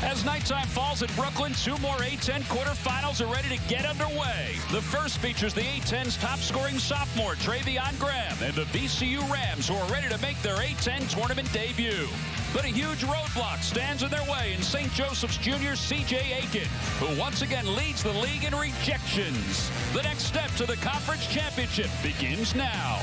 As nighttime falls in Brooklyn, 2 more A10 quarterfinals are ready to get underway. The first features the A10's top-scoring sophomore, Treveon Graham, and the VCU Rams, who are ready to make their A10 tournament debut. But a huge roadblock stands in their way in St. Joseph's Jr. C.J. Aiken, who once again leads the league in rejections. The next step to the conference championship begins now.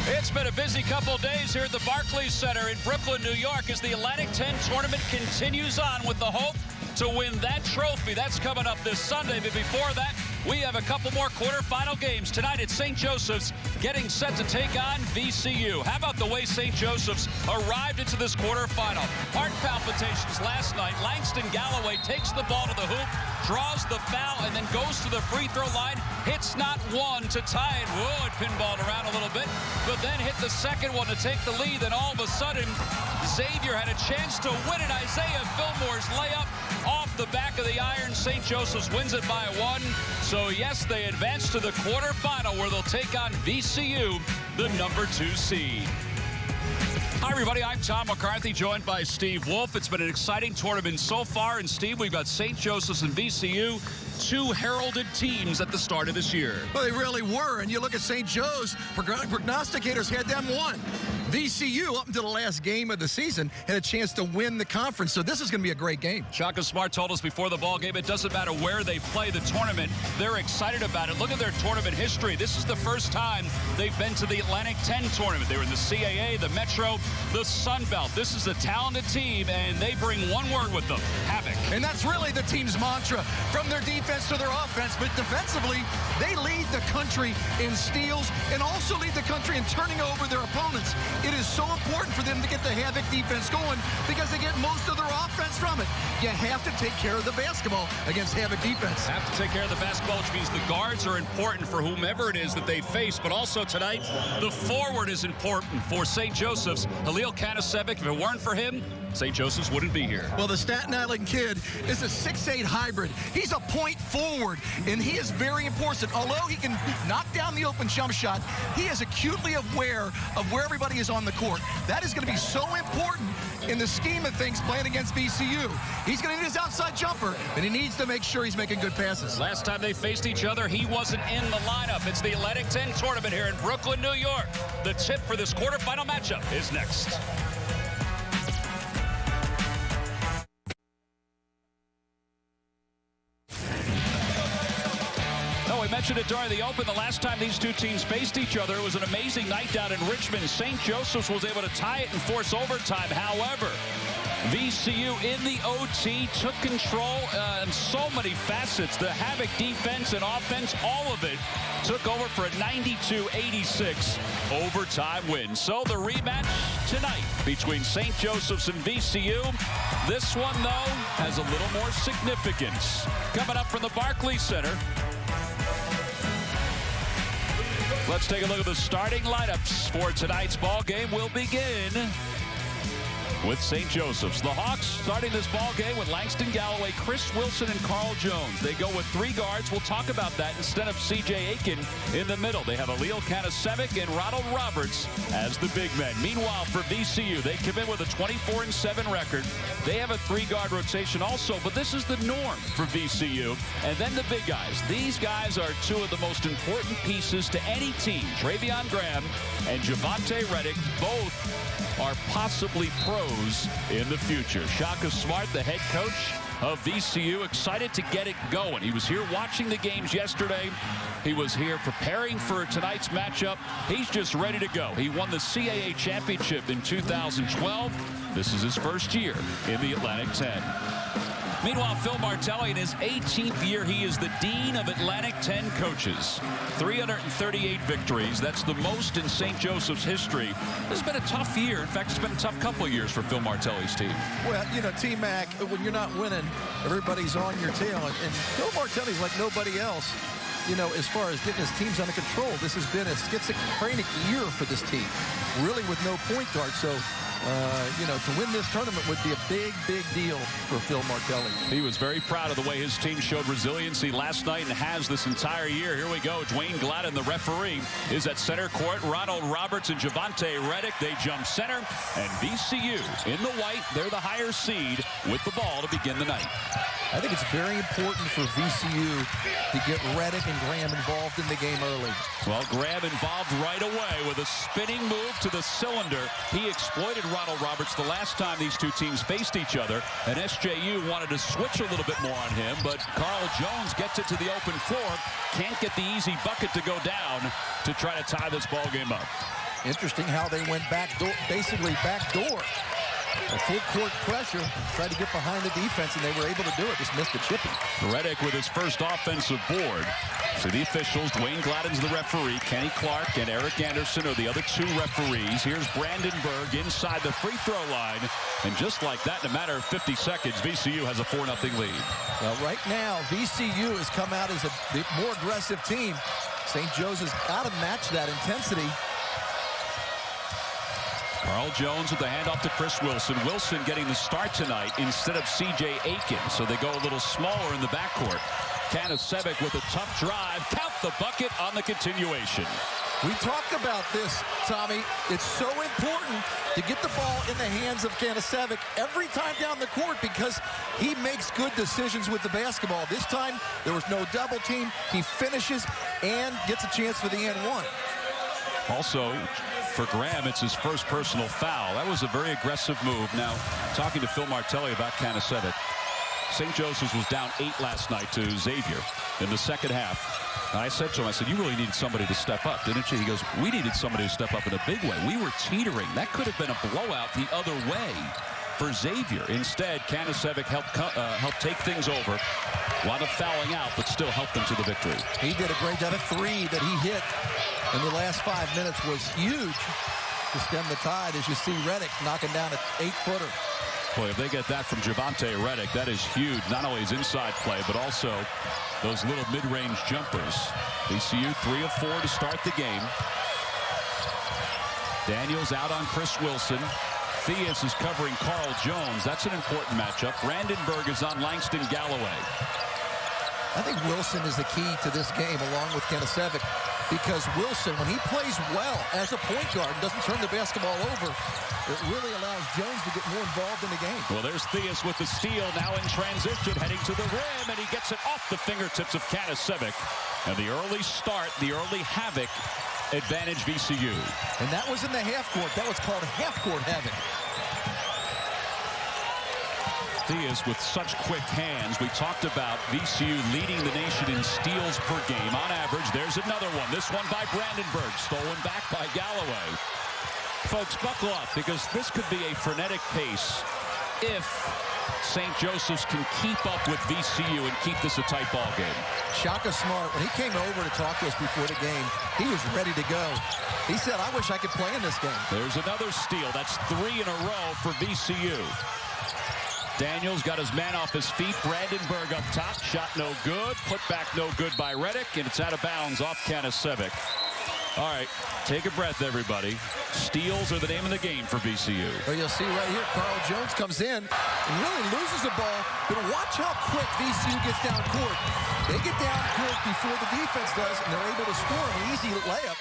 It's been a busy couple days here at the Barclays Center in Brooklyn, New York, as the Atlantic 10 tournament continues on with the hope to win that trophy. That's coming up this Sunday, but before that, we have a couple more quarterfinal games tonight at St. Joseph's, getting set to take on VCU. How about the way St. Joseph's arrived into this quarterfinal? Heart palpitations last night. Langston Galloway takes the ball to the hoop, draws the foul, and then goes to the free throw line. Hits not one to tie it. Whoa, it pinballed around a little bit, but then hit the second one to take the lead. Then all of a sudden, Xavier had a chance to win it. Isaiah Fillmore's layup off the back of the iron. St. Joseph's wins it by 1. So, yes, they advance to the quarterfinal where they'll take on VCU, the number 2 seed. Hi, everybody. I'm Tom McCarthy, joined by Steve Wolf. It's been an exciting tournament so far. And, Steve, we've got St. Joseph's and VCU, 2 heralded teams at the start of this year. Well, they really were. And you look at St. Joe's, prognosticators had them 1. VCU, up until the last game of the season, had a chance to win the conference. So this is going to be a great game. Shaka Smart told us before the ball game, it doesn't matter where they play the tournament. They're excited about it. Look at their tournament history. This is the first time they've been to the Atlantic 10 tournament. They were in the CAA, the Metro, the Sun Belt. This is a talented team, and they bring one word with them: havoc. And that's really the team's mantra, from their defense to their offense. But defensively, they lead the country in steals and also lead the country in turning over their opponents. It is so important for them to get the havoc defense going because they get most of their offense from it. You have to take care of the basketball against havoc defense. Have to take care of the basketball, which means the guards are important for whomever it is that they face. But also tonight, the forward is important for St. Joseph's. Halil Kanasevic, if it weren't for him, St. Joseph's wouldn't be here. Well, the Staten Island kid is a 6'8" hybrid. He's a point forward, and he is very important. Although he can knock down the open jump shot, he is acutely aware of where everybody is on the court. That is going to be so important in the scheme of things playing against VCU. He's going to need his outside jumper, and he needs to make sure he's making good passes. Last time they faced each other, he wasn't in the lineup. It's the Atlantic 10 tournament here in Brooklyn, New York. The tip for this quarterfinal matchup is next. We mentioned it during the Open. The last time these two teams faced each other, it was an amazing night down in Richmond. St. Joseph's was able to tie it and force overtime. However, VCU in the OT took control in so many facets. The havoc defense and offense, all of it took over for a 92-86 overtime win. So the rematch tonight between St. Joseph's and VCU. This one, though, has a little more significance. Coming up from the Barclays Center, let's take a look at the starting lineups for tonight's ball game. We'll begin with St. Joseph's. The Hawks starting this ball game with Langston Galloway, Chris Wilson, and Carl Jones. They go with 3 guards. We'll talk about that instead of C.J. Aiken in the middle. They have Halil Kanasevic and Ronald Roberts as the big men. Meanwhile, for VCU, they come in with a 24-7 record. They have a 3-guard rotation also, but this is the norm for VCU. And then the big guys. These guys are 2 of the most important pieces to any team. Treveon Graham and Javante Reddick, both are possibly pros in the future. Shaka Smart, the head coach of VCU, excited to get it going. He was here watching the games yesterday. He was here preparing for tonight's matchup. He's just ready to go. He won the CAA championship in 2012. This is his first year in the Atlantic 10. Meanwhile, Phil Martelli, in his 18th year, he is the Dean of Atlantic 10 coaches. 338 victories. That's the most in St. Joseph's history. This has been a tough year. In fact, it's been a tough couple of years for Phil Martelli's team. Well, you know, T-Mac, when you're not winning, everybody's on your tail. And Phil Martelli's like nobody else, you know, as far as getting his teams under control. This has been a schizophrenic year for this team, really with no point guard. So, you know, to win this tournament would be a big, big deal for Phil Martelli. He was very proud of the way his team showed resiliency last night and has this entire year. Here we go. Dwayne Gladden, the referee, is at center court. Ronald Roberts and Javante Reddick, they jump center. And VCU in the white, they're the higher seed with the ball to begin the night. I think it's very important for VCU to get Reddick and Graham involved in the game early. Well, Graham involved right away with a spinning move to the cylinder. He exploited Ronald Roberts the last time these two teams faced each other, and SJU wanted to switch a little bit more on him, but Carl Jones gets it to the open floor, can't get the easy bucket to go down to try to tie this ball game up. Interesting how they went backdoor, basically backdoor. A full court pressure, tried to get behind the defense, and they were able to do it. Just missed the chipping. Reddick with his first offensive board. So the officials, Dwayne Gladden's the referee, Kenny Clark and Eric Anderson are the other two referees. Here's Brandenburg inside the free throw line. And just like that, in a matter of 50 seconds, VCU has a 4-0 lead. Well, right now, VCU has come out as a more aggressive team. St. Joseph's got to match that intensity. Carl Jones with the handoff to Chris Wilson. Wilson getting the start tonight instead of C.J. Aiken, so they go a little smaller in the backcourt. Kanasevic with a tough drive. Count the bucket on the continuation. We talked about this, Tommy. It's so important to get the ball in the hands of Kanasevic every time down the court because he makes good decisions with the basketball. This time, there was no double team. He finishes and gets a chance for the N1. Also, for Graham, it's his first personal foul. That was a very aggressive move. Now, talking to Phil Martelli about Kanasevic, St. Joseph's was down 8 last night to Xavier in the second half. And I said to him, I said, you really needed somebody to step up, didn't you? He goes, we needed somebody to step up in a big way. We were teetering. That could have been a blowout the other way for Xavier. Instead, Kanasevic helped take things over. A lot of fouling out, but still helped them to the victory. He did a great job. A 3 that he hit in the last 5 minutes was huge to stem the tide, as you see Reddick knocking down an 8-footer. Boy, if they get that from Javante Reddick, that is huge. Not only his inside play, but also those little mid-range jumpers. VCU 3 of 4 to start the game. Daniels out on Chris Wilson. Theus is covering Carl Jones. That's an important matchup. Brandenburg is on Langston Galloway. I think Wilson is the key to this game, along with Kanasevic, because Wilson, when he plays well as a point guard and doesn't turn the basketball over, it really allows Jones to get more involved in the game. Well, there's Theus with the steal, now in transition, heading to the rim, and he gets it off the fingertips of Kanasevic. And the early start, the early havoc, advantage VCU. And that was in the half court. That was called half-court havoc. Theus with such quick hands. We talked about VCU leading the nation in steals per game. On average, there's another one. This one by Brandenburg, stolen back by Galloway. Folks, buckle up, because this could be a frenetic pace if St. Joseph's can keep up with VCU and keep this a tight ball game. Shaka Smart, when he came over to talk to us before the game, he was ready to go. He said, I wish I could play in this game. There's another steal. That's 3 in a row for VCU. Daniels got his man off his feet. Brandenburg up top. Shot no good. Put back no good by Reddick. And it's out of bounds off Kanasevic. All right, take a breath, everybody. Steals are the name of the game for VCU. Well, you'll see right here, Carl Jones comes in and really loses the ball. But watch how quick VCU gets down court. They get down court before the defense does, and they're able to score an easy layup.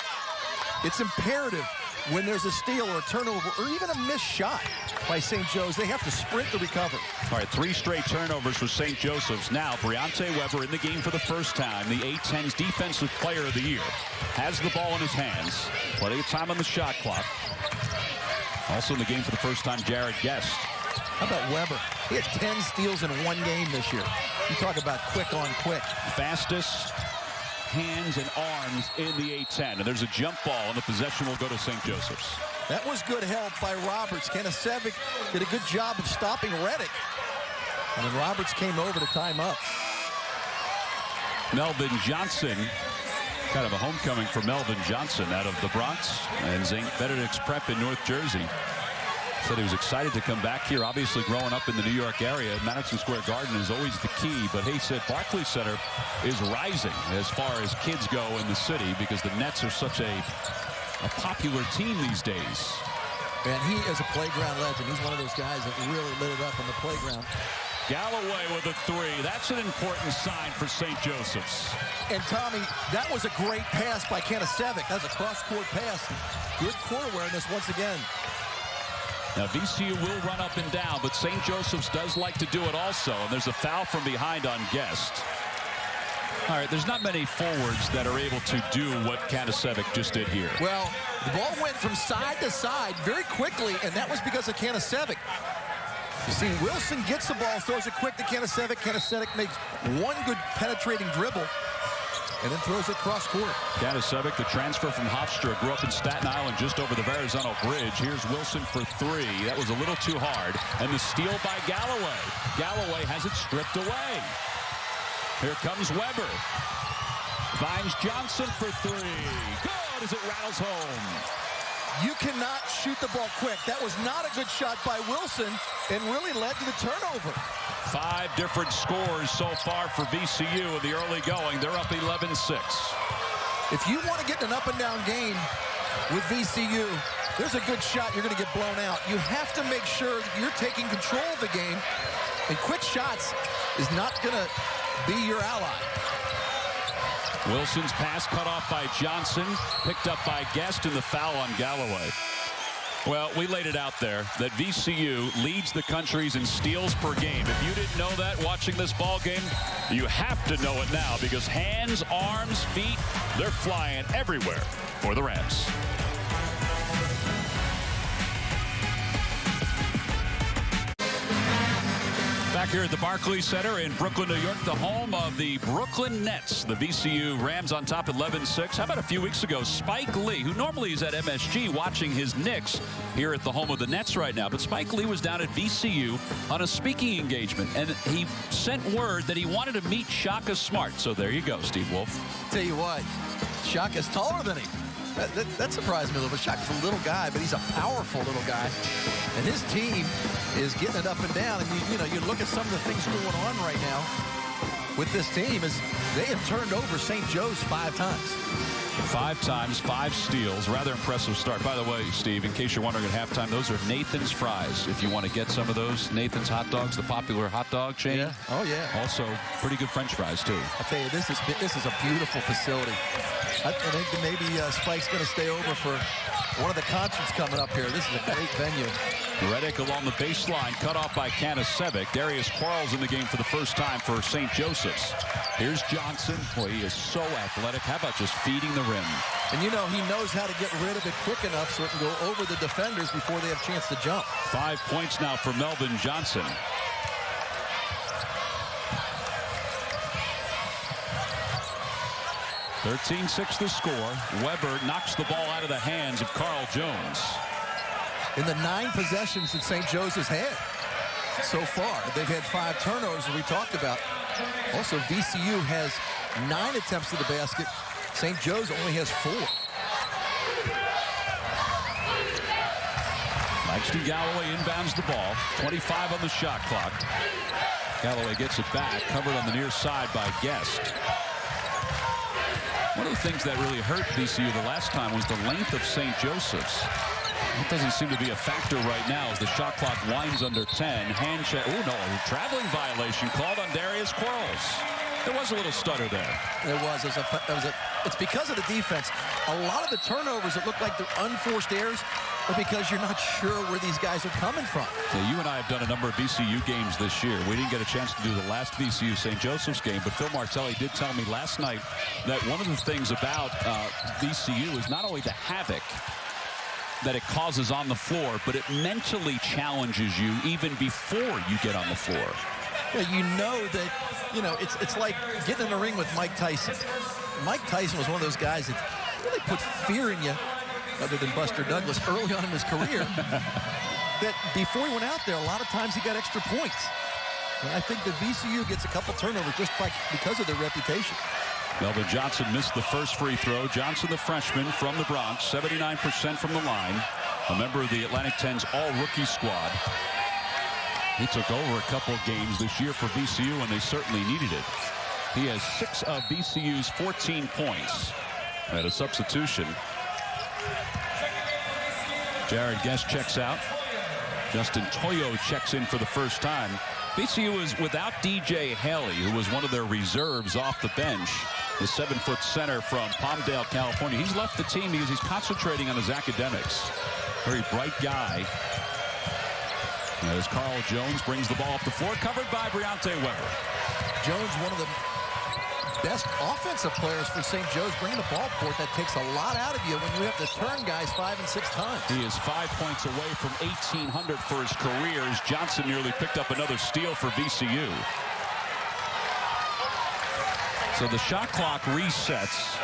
It's imperative when there's a steal or a turnover or even a missed shot by St. Joe's, they have to sprint to recover. All right, 3 straight turnovers for St. Joseph's. Now, Briante Weber in the game for the first time, the A10's Defensive Player of the Year. Has the ball in his hands. Plenty of time on the shot clock. Also in the game for the first time, Jared Guest. How about Weber? He had 10 steals in 1 game this year. You talk about quick on quick. Fastest hands and arms in the A10. And there's a jump ball, and the possession will go to St. Joseph's. That was good help by Roberts. Kanasevic did a good job of stopping Reddick. And then Roberts came over to time up. Melvin Johnson, kind of a homecoming for Melvin Johnson out of the Bronx and St. Benedict's Prep in North Jersey. Said he was excited to come back here. Obviously growing up in the New York area, Madison Square Garden is always the key. But he said Barclays Center is rising as far as kids go in the city because the Nets are such a popular team these days. And he is a playground legend. He's one of those guys that really lit it up on the playground. Galloway with a three. That's an important sign for St. Joseph's. And Tommy, that was a great pass by Kanasevic. That was a cross-court pass. Good court awareness once again. Now VCU will run up and down, but St. Joseph's does like to do it also. And there's a foul from behind on Guest. All right, there's not many forwards that are able to do what Kanasevic just did here. Well, the ball went from side to side very quickly, and that was because of Kanasevic. You see, Wilson gets the ball, throws it quick to Kanasevic. Kanasevic makes one good penetrating dribble, and then throws it cross court. Kanasevic, the transfer from Hofstra, grew up in Staten Island just over the Verrazano Bridge. Here's Wilson for three. That was a little too hard. And the steal by Galloway. Galloway has it stripped away. Here comes Weber. Finds Johnson for three. Good as it rattles home. You cannot shoot the ball quick. That was not a good shot by Wilson and really led to the turnover. 5 different scores so far for VCU in the early going. They're up 11-6. If you want to get in an up-and-down game with VCU, there's a good shot you're going to get blown out. You have to make sure that you're taking control of the game, and quick shots is not going to be your ally. Wilson's pass cut off by Johnson, picked up by Guest, and the foul on Galloway. Well, we laid it out there that VCU leads the countries in steals per game. If you didn't know that watching this ball game, you have to know it now because hands, arms, feet, they're flying everywhere for the Rams. Back here at the Barclays Center in Brooklyn, New York, the home of the Brooklyn Nets. The VCU Rams on top 11-6. How about a few weeks ago, Spike Lee, who normally is at MSG watching his Knicks here at the home of the Nets right now. But Spike Lee was down at VCU on a speaking engagement, and he sent word that he wanted to meet Shaka Smart. So there you go, Steve Wolf. Tell you what, Shaka's taller than him. That surprised me a little bit. Shaka's a little guy, but he's a powerful little guy. And his team is getting it up and down. And, you know, you look at some of the things going on right now with this team is they have turned over St. Joe's 5 times. 5 times, 5 steals. Rather impressive start. By the way, Steve, in case you're wondering at halftime, those are Nathan's Fries. If you want to get some of those, Nathan's Hot Dogs, the popular hot dog chain. Yeah. Oh, yeah. Also, pretty good French fries, too. I'll tell you, this is a beautiful facility. I think that maybe Spike's going to stay over for one of the concerts coming up here. This is a great venue. Redick along the baseline, cut off by Kanasevic. Darius Quarles in the game for the first time for St. Joseph's. Here's Johnson. Boy, he is so athletic. How about just feeding the rim? And, you know, he knows how to get rid of it quick enough so it can go over the defenders before they have a chance to jump. 5 points now for Melvin Johnson. (13-6) the score. Weber knocks the ball out of the hands of Carl Jones. In the 9 possessions that St. Joseph's had so far, they've had 5 turnovers that we talked about. Also, VCU has 9 attempts to the basket. St. Joe's only has 4. Langston Galloway inbounds the ball. 25 on the shot clock. Galloway gets it back, covered on the near side by Guest. One of the things that really hurt VCU the last time was the length of St. Joseph's. It doesn't seem to be a factor right now as the shot clock winds under 10. Hand check. Oh, no. A traveling violation called on Darius Quarles. There was a little stutter there. There was. It's because of the defense. A lot of the turnovers that look like they're unforced errors are because you're not sure where these guys are coming from. Yeah, you and I have done a number of VCU games this year. We didn't get a chance to do the last VCU St. Joseph's game, but Phil Martelli did tell me last night that one of the things about VCU is not only the havoc that it causes on the floor, but it mentally challenges you even before you get on the floor. Yeah, you know that, you know, it's like getting in the ring with Mike Tyson. Mike Tyson was one of those guys that really put fear in you, other than Buster Douglas, early on in his career, that before he went out there, a lot of times he got extra points. And I think the VCU gets a couple turnovers just because of their reputation. Melvin Johnson missed the first free throw. Johnson, the freshman from the Bronx, 79% from the line. A member of the Atlantic 10's all-rookie squad. He took over a couple of games this year for VCU, and they certainly needed it. He has 6 of VCU's 14 points. At a substitution, Jared Guest checks out. Justin Toyo checks in for the first time. VCU is without DJ Haley, who was one of their reserves off the bench. The 7-foot center from Palmdale, California. He's left the team because he's concentrating on his academics. Very bright guy. As Carl Jones brings the ball up the floor, covered by Briante Weber. Jones, one of the best offensive players for St. Joe's, bringing the ball court. That takes a lot out of you when you have to turn guys 5 and 6 times. He is 5 points away from 1,800 for his career, as Johnson nearly picked up another steal for VCU. So the shot clock resets.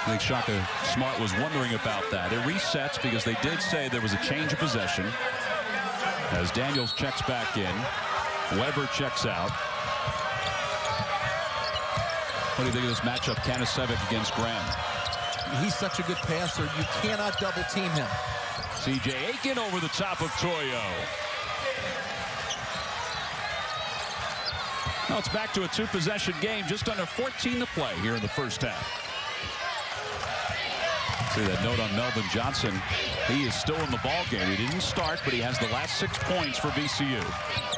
I think Shaka Smart was wondering about that. It resets because they did say there was a change of possession. As Daniels checks back in, Weber checks out. What do you think of this matchup, Kanasevic against Graham? He's such a good passer, you cannot double team him. C.J. Aiken over the top of Toyo. Now it's back to a 2-possession game, just under 14 to play here in the first half. See that note on Melvin Johnson. He is still in the ball game. He didn't start, but he has the last 6 points for VCU.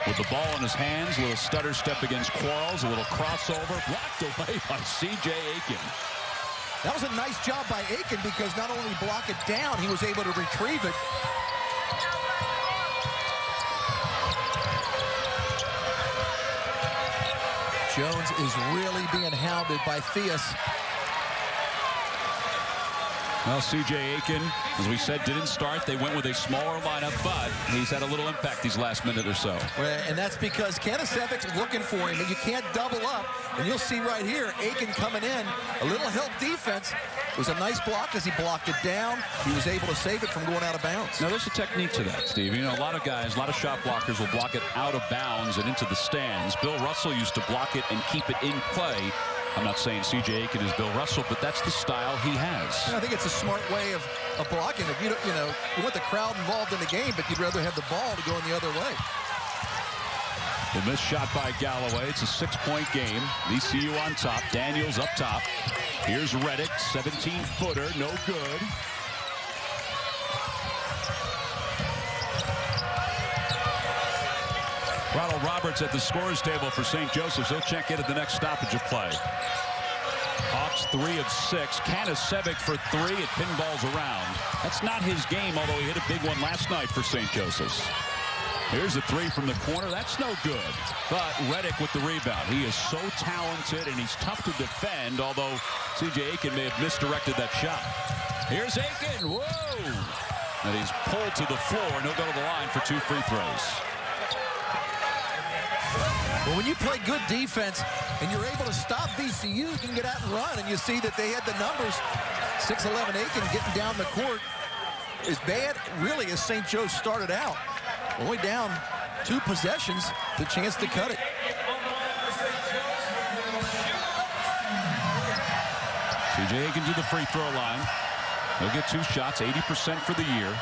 With the ball in his hands, a little stutter step against Quarles, a little crossover, blocked away by C.J. Aiken. That was a nice job by Aiken because not only block it down, he was able to retrieve it. Jones is really being hounded by Theus. Well, C.J. Aiken, as we said, didn't start. They went with a smaller lineup, but he's had a little impact these last minute or so. Well, and that's because Kanasevic's looking for him, and you can't double up. And you'll see right here, Aiken coming in, a little help defense. It was a nice block as he blocked it down. He was able to save it from going out of bounds. Now, there's a technique to that, Steve. You know, a lot of guys, a lot of shot blockers will block it out of bounds and into the stands. Bill Russell used to block it and keep it in play. I'm not saying C.J. Aiken is Bill Russell, but that's the style he has. I think it's a smart way of blocking it. You want the crowd involved in the game, but you'd rather have the ball to go in the other way. The missed shot by Galloway. It's a 6-point game. VCU on top. Daniels up top. Here's Reddick, 17-footer, no good. Ronald Roberts at the scores table for St. Joseph's. He'll check in at the next stoppage of play. Hawks 3 of 6. Kanasevic for 3. It pinballs around. That's not his game, although he hit a big one last night for St. Joseph's. Here's a 3 from the corner. That's no good. But Reddick with the rebound. He is so talented, and he's tough to defend, although C.J. Aiken may have misdirected that shot. Here's Aiken. Whoa! And he's pulled to the floor, and he'll go to the line for 2 free throws. Well, when you play good defense and you're able to stop VCU, you can get out and run, and you see that they had the numbers. 6'11" Aiken getting down the court. As bad, really, as St. Joe started out. Only down 2 possessions, the chance to cut it. C.J. Aiken to the free throw line. He'll get 2 shots, 80% for the year.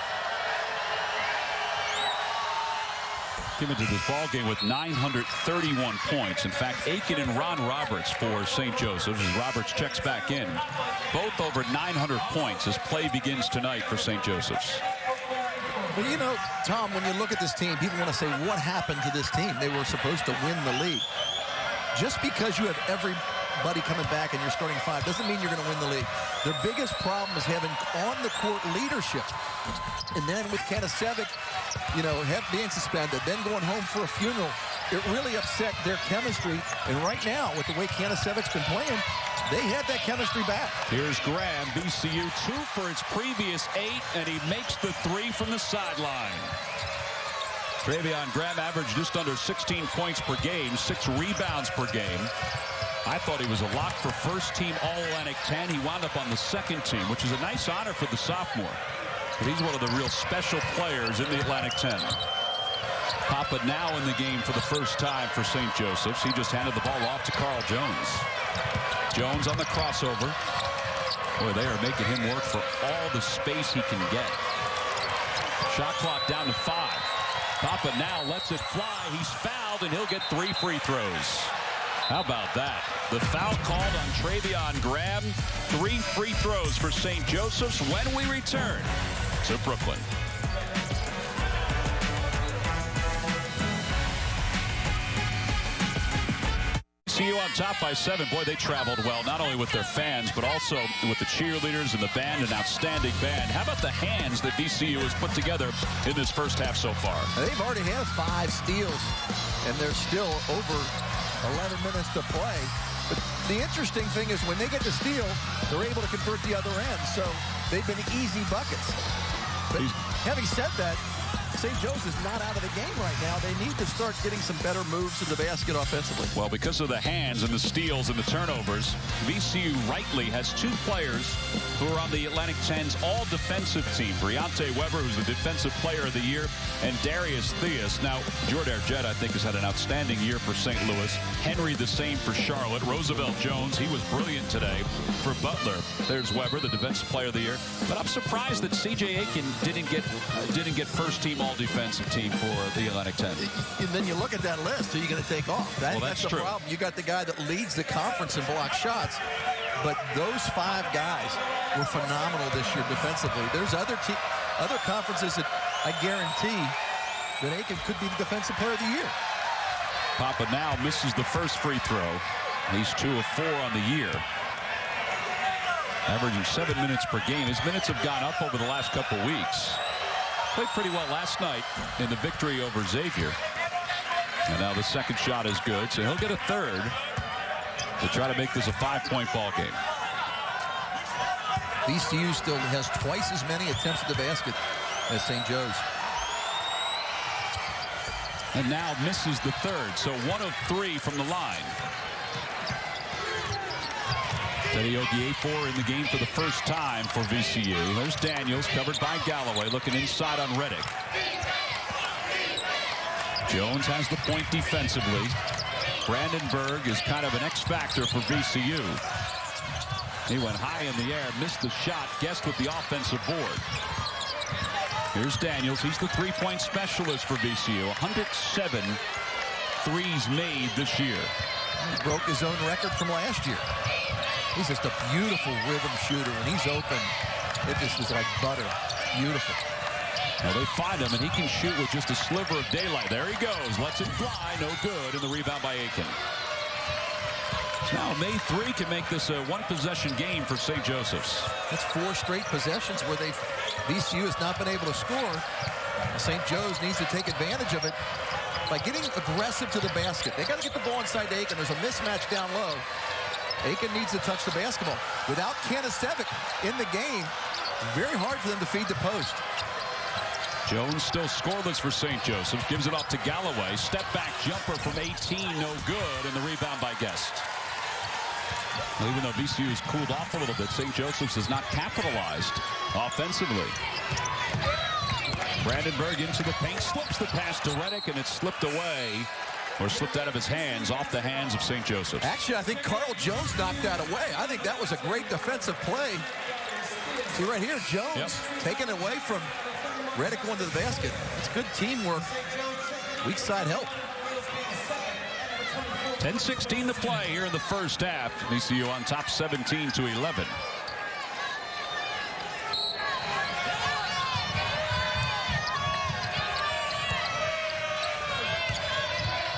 Came into this ball game with 931 points. In fact, Aiken and Ron Roberts for St. Joseph's as Roberts checks back in. Both over 900 points as play begins tonight for St. Joseph's. Well, you know, Tom, when you look at this team, people want to say, what happened to this team? They were supposed to win the league. Just because you have everybody coming back and you're starting 5 doesn't mean you're going to win the league. Their biggest problem is having on-the-court leadership. And then with Kanasevic, being suspended, then going home for a funeral, it really upset their chemistry. And right now, with the way Kanasevic's been playing, they had that chemistry back. Here's Graham, VCU 2 for its previous 8, and he makes the 3 from the sideline. Treveon Graham averaged just under 16 points per game, 6 rebounds per game. I thought he was a lock for first-team All-Atlantic 10. He wound up on the second team, which is a nice honor for the sophomore. But he's one of the real special players in the Atlantic 10. Papa now in the game for the first time for St. Joseph's. He just handed the ball off to Carl Jones. Jones on the crossover. Boy, they are making him work for all the space he can get. Shot clock down to 5. Papa now lets it fly. He's fouled, and he'll get 3 free throws. How about that? The foul called on Treveon Graham. 3 free throws for St. Joseph's when we return to Brooklyn. VCU on top by 7. Boy, they traveled well, not only with their fans, but also with the cheerleaders and the band, an outstanding band. How about the hands that VCU has put together in this first half so far? They've already had 5 steals, and they're still over 11 minutes to play. But the interesting thing is when they get the steal, they're able to convert the other end. So they've been easy buckets. But having said that, St. Joe's is not out of the game right now. They need to start getting some better moves to the basket offensively. Well, because of the hands and the steals and the turnovers, VCU rightly has 2 players who are on the Atlantic 10's all-defensive team. Briante Weber, who's the Defensive Player of the Year, and Darius Theus. Now, Jordan Arjett, I think, has had an outstanding year for St. Louis. Henry, the same for Charlotte. Roosevelt Jones, he was brilliant today for Butler. There's Weber, the Defensive Player of the Year. But I'm surprised that C.J. Aiken didn't get first-team all-defensive team for the Atlantic 10. And then you look at that list, who are you going to take off? That's the true. problem. You got the guy that leads the conference in block shots, but those 5 guys were phenomenal this year defensively. There's other conferences that I guarantee that Aiken could be the Defensive Player of the Year. Papa now misses the first free throw. He's 2 of 4 on the year. Averaging 7 minutes per game. His minutes have gone up over the last couple weeks. Played pretty well last night in the victory over Xavier. And now the second shot is good, so he'll get a third to try to make this a 5-point ball game. VCU still has twice as many attempts at the basket as St. Joe's. And now misses the third, so 1 of 3 from the line. Teddy Ogiafor in the game for the first time for VCU. There's Daniels, covered by Galloway, looking inside on Reddick. Jones has the point defensively. Brandenburg is kind of an X-factor for VCU. He went high in the air, missed the shot, guessed with the offensive board. Here's Daniels. He's the 3-point specialist for VCU. 107 threes made this year. He broke his own record from last year. He's just a beautiful rhythm shooter. When he's open, it just is like butter. Beautiful. Well, they find him, and he can shoot with just a sliver of daylight. There he goes. Lets it fly. No good. And the rebound by Aiken. Now, May 3 can make this a 1-possession game for St. Joseph's. That's 4 straight possessions where VCU has not been able to score. St. Joe's needs to take advantage of it by getting aggressive to the basket. They got to get the ball inside to Aiken. There's a mismatch down low. Aiken needs to touch the basketball. Without Kanasevic in the game, very hard for them to feed the post. Jones still scoreless for St. Joseph's. Gives it off to Galloway. Step back jumper from 18. No good. And the rebound by Guest. Well, even though VCU has cooled off a little bit, St. Joseph's has not capitalized offensively. Brandenburg into the paint. Slips the pass to Reddick, and it's slipped away. Or slipped out of his hands, off the hands of St. Joseph's. Actually, I think Carl Jones knocked that away. I think that was a great defensive play. See right here, Jones taking it away from Reddick going to the basket. It's good teamwork. Weak side help. 10-16 to play here in the first half. VCU on top 17-11.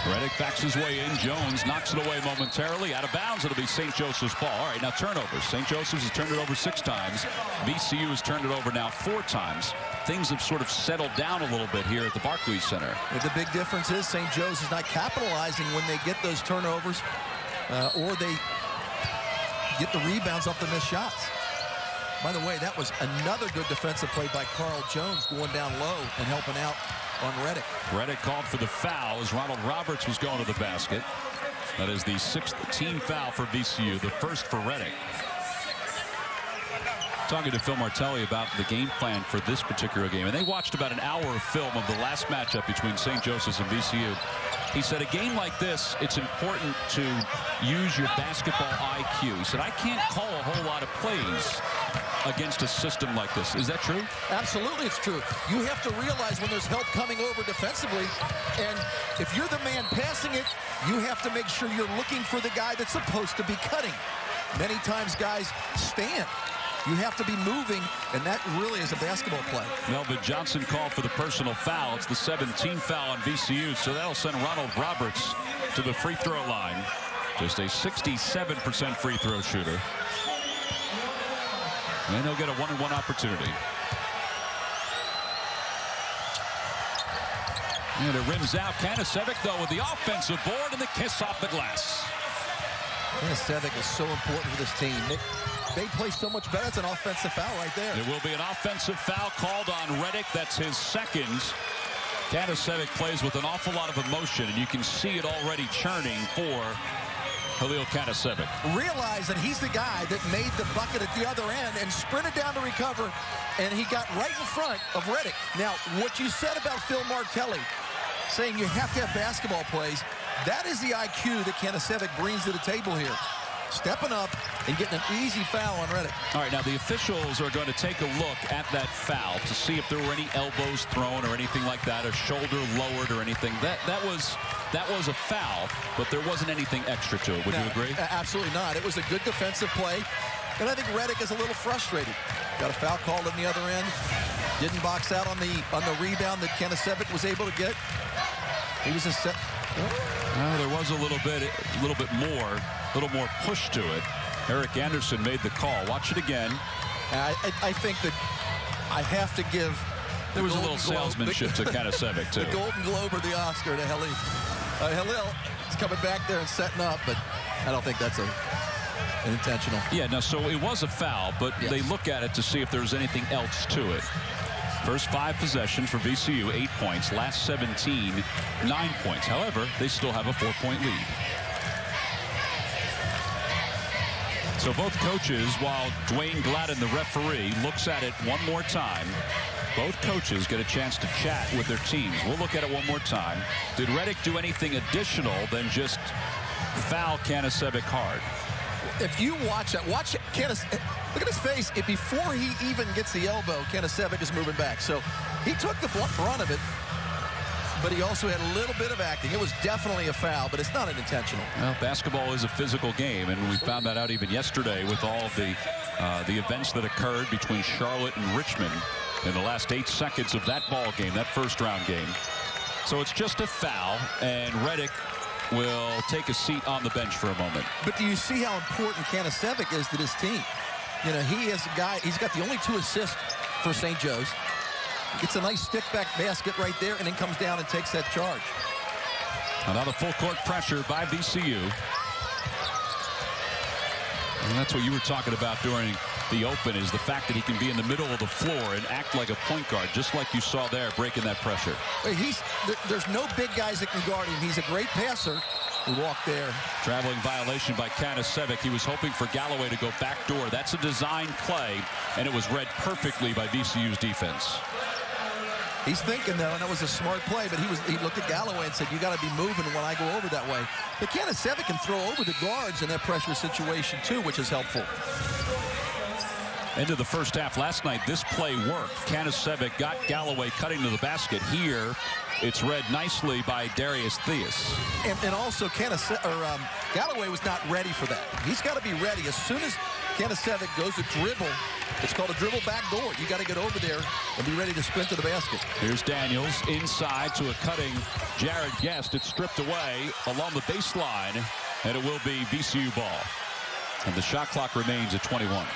Reddick backs his way in. Jones knocks it away momentarily. Out of bounds. It'll be St. Joseph's ball. All right, now turnovers. St. Joseph's has turned it over 6 times. VCU has turned it over now 4 times. Things have sort of settled down a little bit here at the Barclays Center. The big difference is St. Joe's is not capitalizing when they get those turnovers or they get the rebounds off the missed shots. By the way, that was another good defensive play by Carl Jones going down low and helping out on Reddick. Reddick called for the foul as Ronald Roberts was going to the basket. That is the 6th team foul for VCU, the first for Reddick. Talking to Phil Martelli about the game plan for this particular game, and they watched about an hour of film of the last matchup between St. Joseph's and VCU. He said a game like this, it's important to use your basketball IQ. He said, I can't call a whole lot of plays against a system like this. Is that true? Absolutely, it's true. You have to realize when there's help coming over defensively, and if you're the man passing it, you have to make sure you're looking for the guy that's supposed to be cutting. Many times guys stand. You have to be moving, and that really is a basketball play. Melvin Johnson called for the personal foul. It's the 17th foul on VCU, so that'll send Ronald Roberts to the free throw line. Just a 67% free throw shooter. And he'll get a 1-and-1 opportunity. And it rims out. Kanasevic, though, with the offensive board and the kiss off the glass. Kanasevic is so important for this team. They play so much better. It's an offensive foul right there. There will be an offensive foul called on Reddick. That's his second. Kanasevic plays with an awful lot of emotion, and you can see it already churning for Khalil Kanasevic. Realize that he's the guy that made the bucket at the other end and sprinted down to recover, and he got right in front of Reddick. Now, what you said about Phil Martelli, saying you have to have basketball plays, that is the IQ that Kanasevic brings to the table here. Stepping up and getting an easy foul on Reddick. All right, now the officials are going to take a look at that foul to see if there were any elbows thrown or anything like that, a shoulder lowered or anything. That was a foul, but there wasn't anything extra to it. Would you agree? Absolutely not. It was a good defensive play, and I think Reddick is a little frustrated. Got a foul called on the other end. Didn't box out on the rebound that Kanasevic was able to get. He was a set. Well, there was a little bit more push to it. Eric Anderson made the call. Watch it again. I think that I have to give. There was a little salesmanship to Kanasevic too. The Golden Globe or the Oscar to Halil. Halil is coming back there and setting up, but I don't think that's an intentional. Yeah, no. So it was a foul, but yes, they look at it to see if there's anything else to it. First 5 possessions for VCU, 8 points. Last 17, 9 points. However, they still have a 4-point lead. So both coaches, while Dwayne Gladden, the referee, looks at it one more time, both coaches get a chance to chat with their teams. We'll look at it one more time. Did Reddick do anything additional than just foul Kanasevic hard? If you watch it, look at his face. Before he even gets the elbow, Kanasevic is moving back. So he took the brunt of it, but he also had a little bit of acting. It was definitely a foul, but it's not an intentional. Well, basketball is a physical game, and we found that out even yesterday with all of the events that occurred between Charlotte and Richmond in the last 8 seconds of that ball game, that first-round game. So it's just a foul, and Reddick will take a seat on the bench for a moment. But do you see how important Kanasevic is to this team? You know, he is a guy, he's got the only 2 assists for St. Joe's. Gets a nice stick-back basket right there, and then comes down and takes that charge. Another full-court pressure by VCU. And that's what you were talking about during the open, is the fact that he can be in the middle of the floor and act like a point guard, just like you saw there, breaking that pressure. There's no big guys that can guard him. He's a great passer. He walked there. Traveling violation by Kanasevic. He was hoping for Galloway to go backdoor. That's a design play, and it was read perfectly by VCU's defense. He's thinking, though, and that was a smart play, but he looked at Galloway and said, you got to be moving when I go over that way. But Kanasevic can throw over the guards in that pressure situation, too, which is helpful. Into the first half last night, this play worked. Kanasevic got Galloway cutting to the basket. Here, it's read nicely by Darius Theus. And also, Galloway was not ready for that. He's got to be ready. As soon as Kanasevic goes to dribble, it's called a dribble backdoor. You got to get over there and be ready to sprint to the basket. Here's Daniels inside to a cutting Jared Guest. It's stripped away along the baseline, and it will be VCU ball. And the shot clock remains at 21.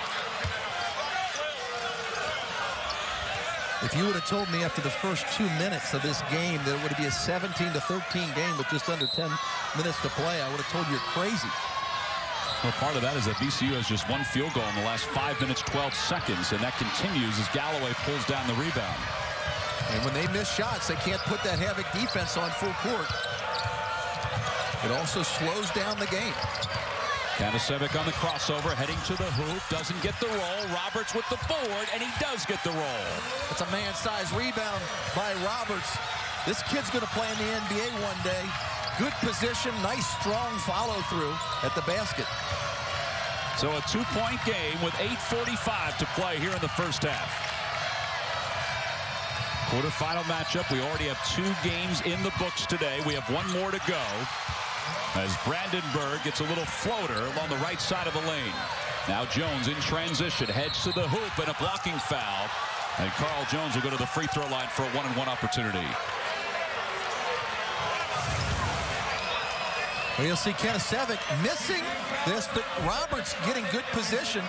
If you would have told me after the first 2 minutes of this game that it would be a 17-13 game with just under 10 minutes to play, I would have told you you're crazy. Well, part of that is that VCU has just 1 field goal in the last 5 minutes, 12 seconds, and that continues as Galloway pulls down the rebound. And when they miss shots, they can't put that Havoc defense on full court. It also slows down the game. Kanasevic on the crossover, heading to the hoop, doesn't get the roll. Roberts with the board, and he does get the roll. It's a man-sized rebound by Roberts. This kid's going to play in the NBA one day. Good position, nice, strong follow-through at the basket. So a 2-point game with 8:45 to play here in the first half. Quarterfinal matchup. We already have 2 games in the books today. We have 1 more to go as Brandenburg gets a little floater along the right side of the lane. Now Jones in transition, heads to the hoop, and a blocking foul. And Carl Jones will go to the free throw line for a 1-and-1 opportunity. Well, you'll see Kanasevic missing this, but Roberts getting good position.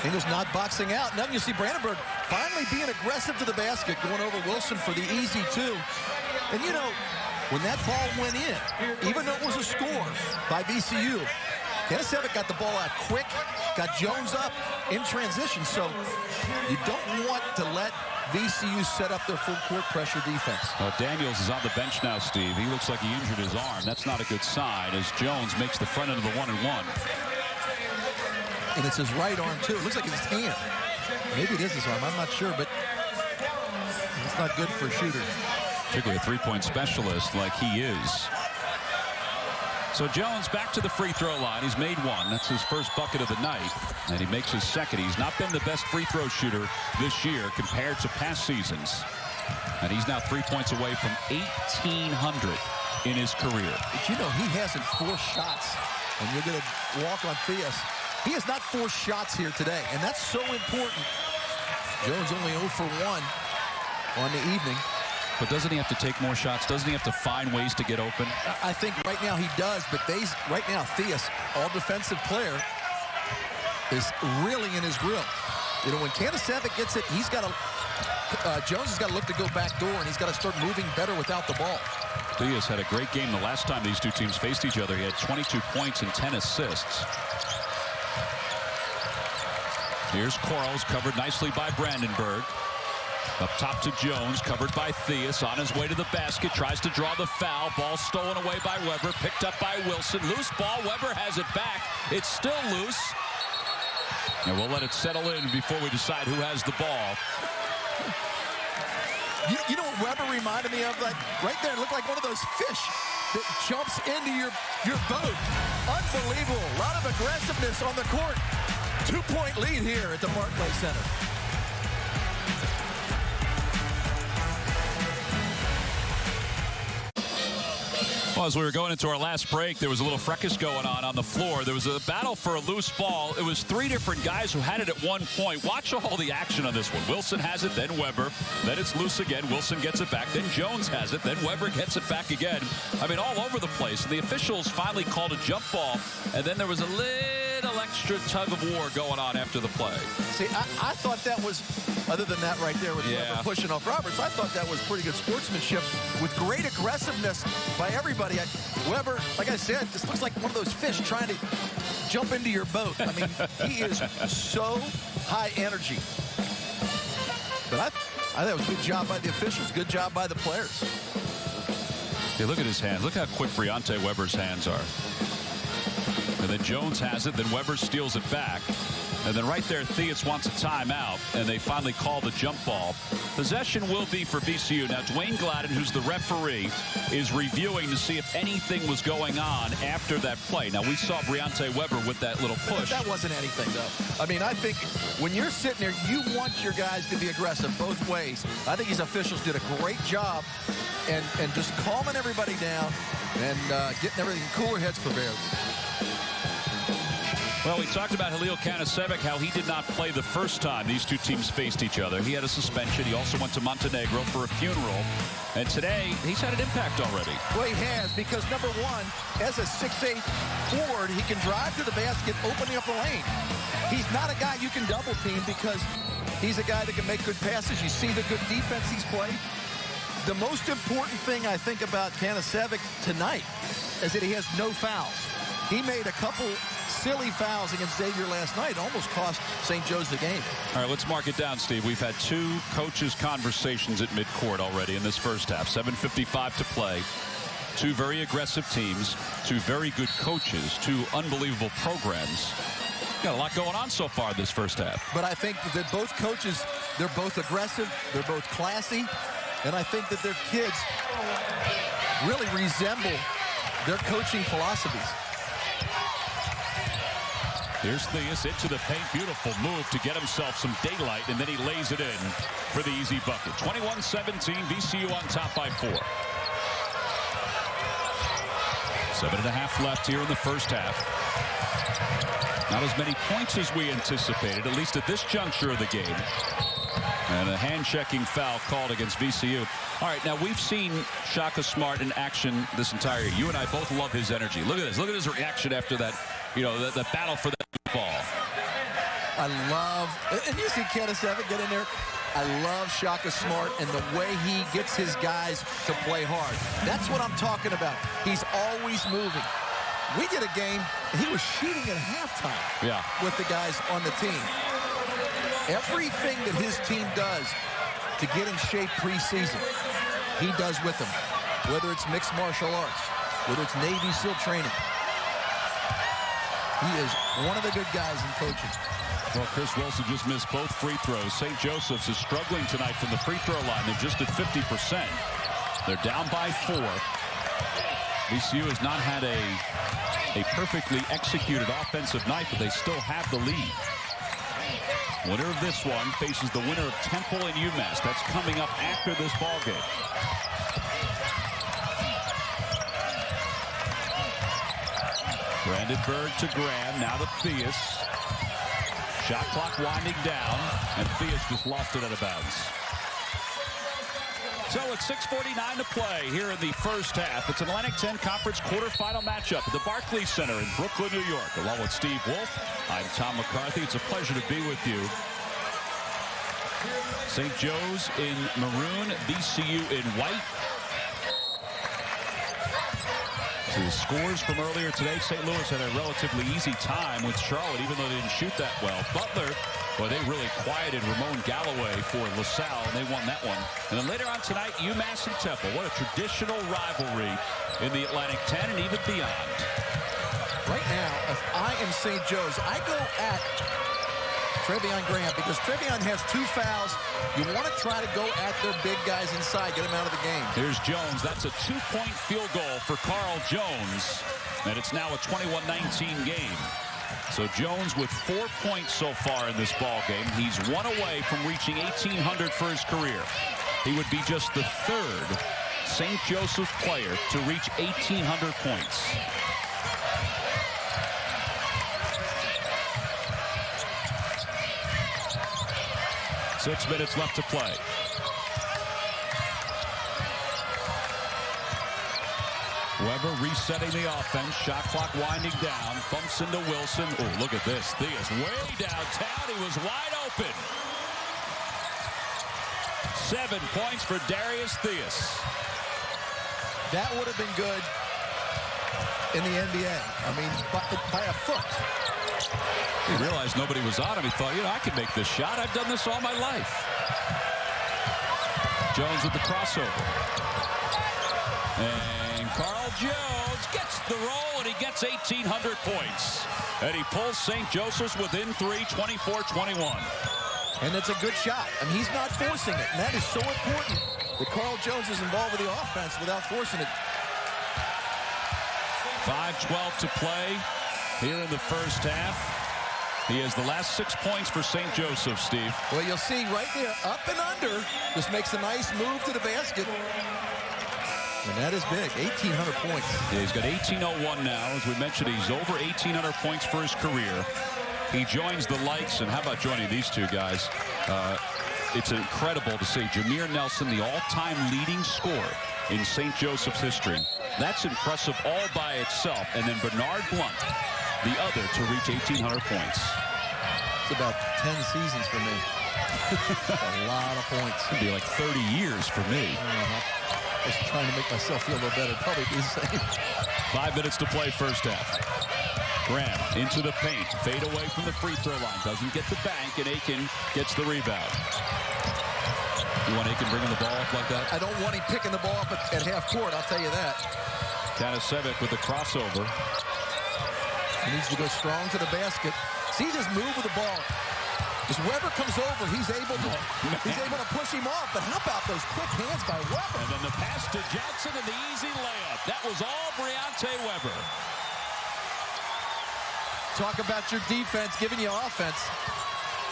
He was not boxing out. Now you see Brandenburg finally being aggressive to the basket, going over Wilson for the easy 2. And you know, when that ball went in, even though it was a score by VCU, Kanasevic got the ball out quick, got Jones up in transition. So you don't want to let VCU set up their full court pressure defense. Well, Daniels is on the bench now, Steve. He looks like he injured his arm. That's not a good sign as Jones makes the front end of the 1-and-1. And it's his right arm, too. It looks like it's his hand. Maybe it is his arm. I'm not sure, but it's not good for a shooter. Particularly a three-point specialist like he is. So Jones back to the free throw line. He's made 1. That's his first bucket of the night. And he makes his second. He's not been the best free throw shooter this year compared to past seasons. And he's now 3 points away from 1,800 in his career. But you know, he hasn't forced shots. And you're going to walk on Theus. He has not forced shots here today. And that's so important. Jones only 0 for 1 on the evening. But doesn't he have to take more shots? Doesn't he have to find ways to get open? I think right now he does, but right now Theus, all defensive player, is really in his grill. You know, when Kanasevic gets it, he's got to, Jones has got to look to go back door, and he's got to start moving better without the ball. Theus had a great game the last time these two teams faced each other. He had 22 points and 10 assists. Here's Quarles, covered nicely by Brandenburg. Up top to Jones, covered by Theus, on his way to the basket, tries to draw the foul. Ball stolen away by Weber, picked up by Wilson. Loose ball, Weber has it back. It's still loose. And we'll let it settle in before we decide who has the ball. You know what Weber reminded me of? Like right there, it looked like one of those fish that jumps into your boat. Unbelievable. A lot of aggressiveness on the court. 2-point lead here at the Barclays Center. Well, as we were going into our last break, there was a little fracas going on the floor. There was a battle for a loose ball. It was 3 different guys who had it at one point. Watch all the action on this one. Wilson has it, then Weber. Then it's loose again. Wilson gets it back. Then Jones has it. Then Weber gets it back again. I mean, all over the place. And the officials finally called a jump ball. And then there was a little extra tug of war going on after the play. See, I thought that was, other than that right there with Weber pushing off Roberts, I thought that was pretty good sportsmanship with great aggressiveness by everybody. Weber, like I said, this looks like one of those fish trying to jump into your boat. I mean, he is so high energy. But I thought it was a good job by the officials, good job by the players. Yeah, look at his hands. Look how quick Briante Weber's hands are. And then Jones has it, then Weber steals it back. And then right there, Theus wants a timeout, and they finally call the jump ball. Possession will be for VCU. Now, Dwayne Gladden, who's the referee, is reviewing to see if anything was going on after that play. Now, we saw Briante Weber with that little push. That wasn't anything, though. I mean, I think when you're sitting there, you want your guys to be aggressive both ways. I think these officials did a great job and just calming everybody down and getting everything cooler heads prepared. Well, we talked about Halil Kanasevic, how he did not play the first time these two teams faced each other. He had a suspension. He also went to Montenegro for a funeral. And today, he's had an impact already. Well, he has, because number one, as a 6'8" forward, he can drive to the basket, opening up the lane. He's not a guy you can double team because he's a guy that can make good passes. You see the good defense he's played. The most important thing I think about Kanasevic tonight is that he has no fouls. He made a couple silly fouls against Xavier last night. Almost cost St. Joe's the game. All right, let's mark it down, Steve. We've had 2 coaches' conversations at midcourt already in this first half. 7:55 to play. Two very aggressive teams, two very good coaches, two unbelievable programs. Got a lot going on so far this first half. But I think that both coaches, they're both aggressive, they're both classy, and I think that their kids really resemble their coaching philosophies. Here's Theus into the paint. Beautiful move to get himself some daylight, and then he lays it in for the easy bucket. 21-17, VCU on top by 4. 7.5 left here in the first half. Not as many points as we anticipated, at least at this juncture of the game. And a hand-checking foul called against VCU. All right, now we've seen Shaka Smart in action this entire year. You and I both love his energy. Look at this. Look at his reaction after that, you know, the battle for the ball. I love, and you see Kenneth Evan get in there. I love Shaka Smart and the way he gets his guys to play hard. That's what I'm talking about. He's always moving. We did a game, and he was shooting at halftime with the guys on the team. Everything that his team does to get in shape preseason, he does with them. Whether it's mixed martial arts, whether it's Navy SEAL training. He is one of the good guys in coaching. Well, Chris Wilson just missed both free throws. St. Joseph's is struggling tonight from the free throw line. They're just at 50%. They're down by 4. VCU has not had a perfectly executed offensive night, but they still have the lead. Winner of this one faces the winner of Temple and UMass. That's coming up after this ball game. Brandenburg to Graham, now to Theus. Shot clock winding down, and Theus just lost it out of bounds. So it's 6:49 to play here in the first half. It's an Atlantic 10 Conference quarterfinal matchup at the Barclays Center in Brooklyn, New York. Along with Steve Wolf, I'm Tom McCarthy. It's a pleasure to be with you. St. Joe's in maroon, VCU in white. So the scores from earlier today, St. Louis had a relatively easy time with Charlotte, even though they didn't shoot that well. Butler, well, they really quieted Ramon Galloway for LaSalle, and they won that one. And then later on tonight, UMass and Temple. What a traditional rivalry in the Atlantic 10 and even beyond. Right now, if I am St. Joe's, I go at Treveon Graham because Treveon has 2 fouls. You want to try to go at their big guys inside, get them out of the game. Here's Jones. That's a 2-point field goal for Carl Jones, and it's now a 21-19 game. So Jones with 4 points so far in this ball game. He's 1 away from reaching 1,800 for his career. He would be just the 3rd St. Joseph's player to reach 1,800 points. Six minutes left to play. Weber resetting the offense. Shot clock winding down. Bumps into Wilson. Oh, look at this. Theus way downtown. He was wide open. 7 points for Darius Theus. That would have been good in the NBA. I mean, by a foot. He realized nobody was on him. He thought, you know, I can make this shot. I've done this all my life. Jones with the crossover. And Carl Jones gets the roll, and he gets 1,800 points. And he pulls St. Joseph's within 3, 24-21. And it's a good shot. I mean, he's not forcing it. And that is so important that Carl Jones is involved with the offense without forcing it. 5:12 to play here in the first half. He has the last 6 points for St. Joseph, Steve. Well, you'll see right there, up and under. Just makes a nice move to the basket. And that is big, 1,800 points. Yeah, he's got 18:01 now. As we mentioned, he's over 1,800 points for his career. He joins the likes, and how about joining these two guys? It's incredible to see Jameer Nelson, the all-time leading scorer in St. Joseph's history. That's impressive all by itself. And then Bernard Blunt, the other, to reach 1,800 points. It's about 10 seasons for me. A lot of points. It'd be like 30 years for me. Just trying to make myself feel a little better. Probably be the same. 5 minutes to play first half. Graham into the paint. Fade away from the free throw line. Doesn't get the bank, and Aiken gets the rebound. You want Aiken bringing the ball up like that? I don't want him picking the ball up at half court, I'll tell you that. Kanasevic with the crossover. He needs to go strong to the basket. See this move with the ball. As Weber comes over, he's able to push him off. But how about those quick hands by Weber? And then the pass to Johnson and the easy layup. That was all Briante Weber. Talk about your defense giving you offense.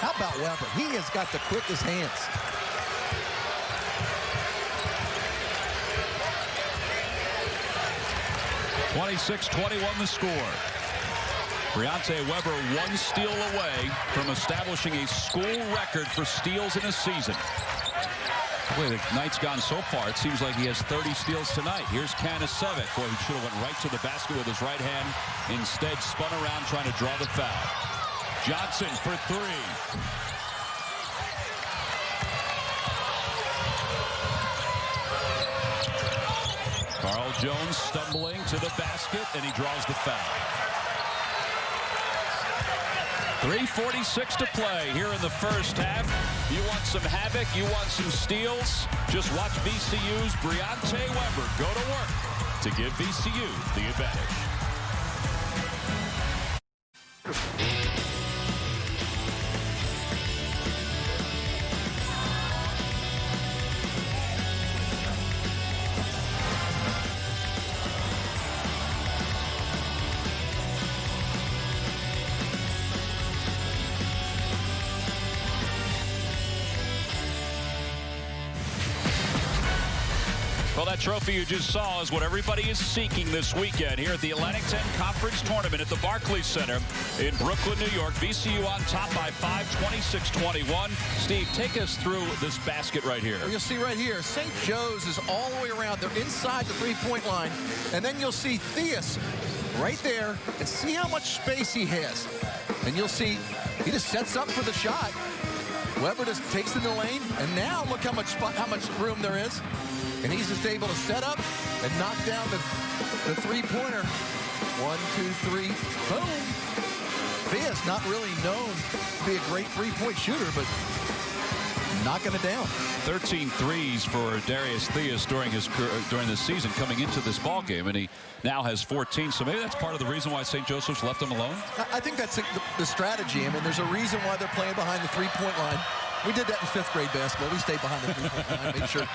How about Weber? He has got the quickest hands. (26-21) the score. Briante Weber one steal away from establishing a school record for steals in a season. The way the night's gone so far, it seems like he has 30 steals tonight. Here's Kanasevic. Boy, he should have went right to the basket with his right hand. Instead, spun around trying to draw the foul. Johnson for three. Carl Jones stumbling to the basket, and he draws the foul. 3:46 to play here in the first half. You want some havoc, you want some steals, just watch VCU's Briante Weber go to work to give VCU the advantage. Well, that trophy you just saw is what everybody is seeking this weekend here at the Atlantic 10 Conference Tournament at the Barclays Center in Brooklyn, New York. VCU on top by 5, 26-21. Steve, take us through this basket right here. Well, you'll see right here, St. Joe's is all the way around. They're inside the three-point line. And then you'll see Theus right there, and see how much space he has. And you'll see he just sets up for the shot. Weber just takes it in the lane, and now look how much room there is. And he's just able to set up and knock down the three-pointer. 1, 2, 3, boom. Theus, not really known to be a great three-point shooter, but knocking it down. 13 threes for Darius Theus during the season coming into this ball game, and he now has 14. So maybe that's part of the reason why St. Joseph's left him alone. I think that's the strategy. I mean, there's a reason why they're playing behind the three-point line. We did that in 5th grade basketball. We stayed behind the three-point line, made sure,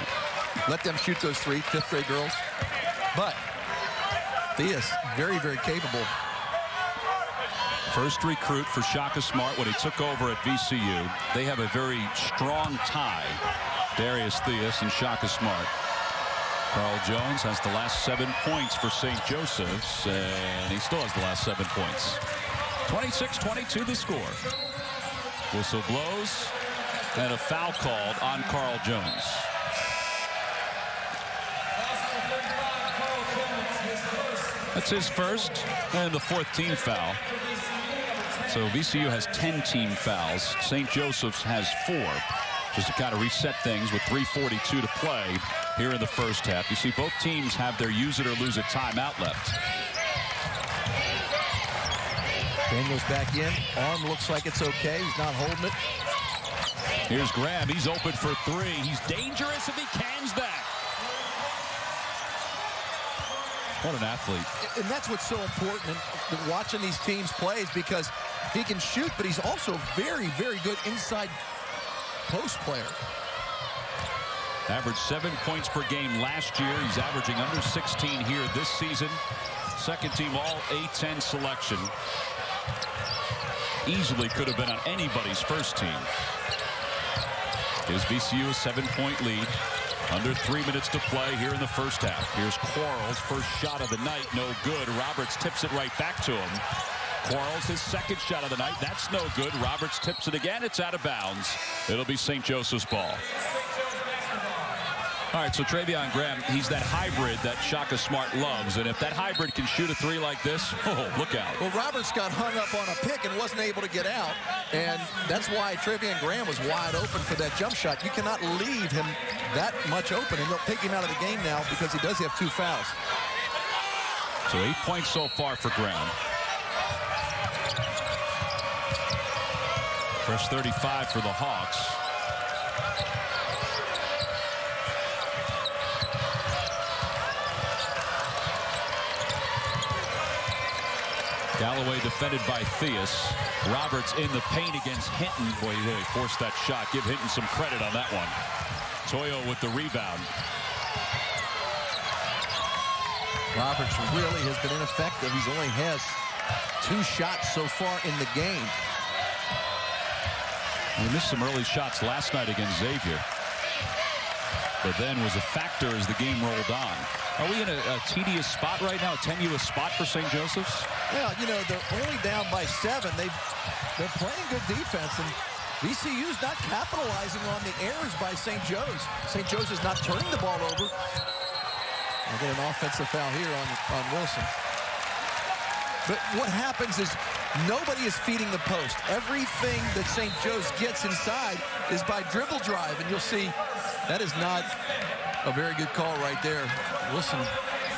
let them shoot those 5th grade girls. But Theus, very, very capable. First recruit for Shaka Smart when he took over at VCU. They have a very strong tie, Darius Theus and Shaka Smart. Carl Jones has the last 7 points for St. Joseph's, and he still has the last 7 points. 26-22 the score. Whistle blows, and a foul called on Carl Jones. That's his first, and the 4th team foul. So VCU has 10 team fouls. St. Joseph's has 4. Just to kind of reset things with 3:42 to play here in the first half. You see both teams have their use it or lose it timeout left. Daniels back in. Arm looks like it's okay. He's not holding it. Here's Graham. He's open for 3. He's dangerous if he cans that. What an athlete. And that's what's so important in watching these teams play, is because he can shoot, but he's also very, very good inside post player. Averaged 7 points per game last year. He's averaging under 16 here this season. Second team all A10 selection. Easily could have been on anybody's first team. Gives VCU a 7-point lead. Under 3 minutes to play here in the first half. Here's Quarles, first shot of the night, no good. Roberts tips it right back to him. Quarles, his second shot of the night, that's no good. Roberts tips it again, it's out of bounds. It'll be St. Joseph's ball. All right, so Treveon Graham, he's that hybrid that Shaka Smart loves, and if that hybrid can shoot a 3 like this, oh, look out. Well, Roberts got hung up on a pick and wasn't able to get out, and that's why Treveon Graham was wide open for that jump shot. You cannot leave him that much open, and they'll take him out of the game now because he does have 2 fouls. So 8 points so far for Graham. First 35 for the Hawks. Galloway defended by Theus. Roberts in the paint against Hinton. Boy, he really forced that shot. Give Hinton some credit on that one. Toyo with the rebound. Roberts really has been ineffective. He's only has 2 shots so far in the game. He missed some early shots last night against Xavier, but then was a factor as the game rolled on. Are we in a tedious spot right now, a tenuous spot for St. Joseph's? Well, you know, they're only down by 7. They're playing good defense, and VCU's not capitalizing on the errors by St. Joe's. St. Joe's is not turning the ball over. We'll get an offensive foul here on Wilson. But what happens is nobody is feeding the post. Everything that St. Joe's gets inside is by dribble drive, and you'll see that is not a very good call right there. Wilson.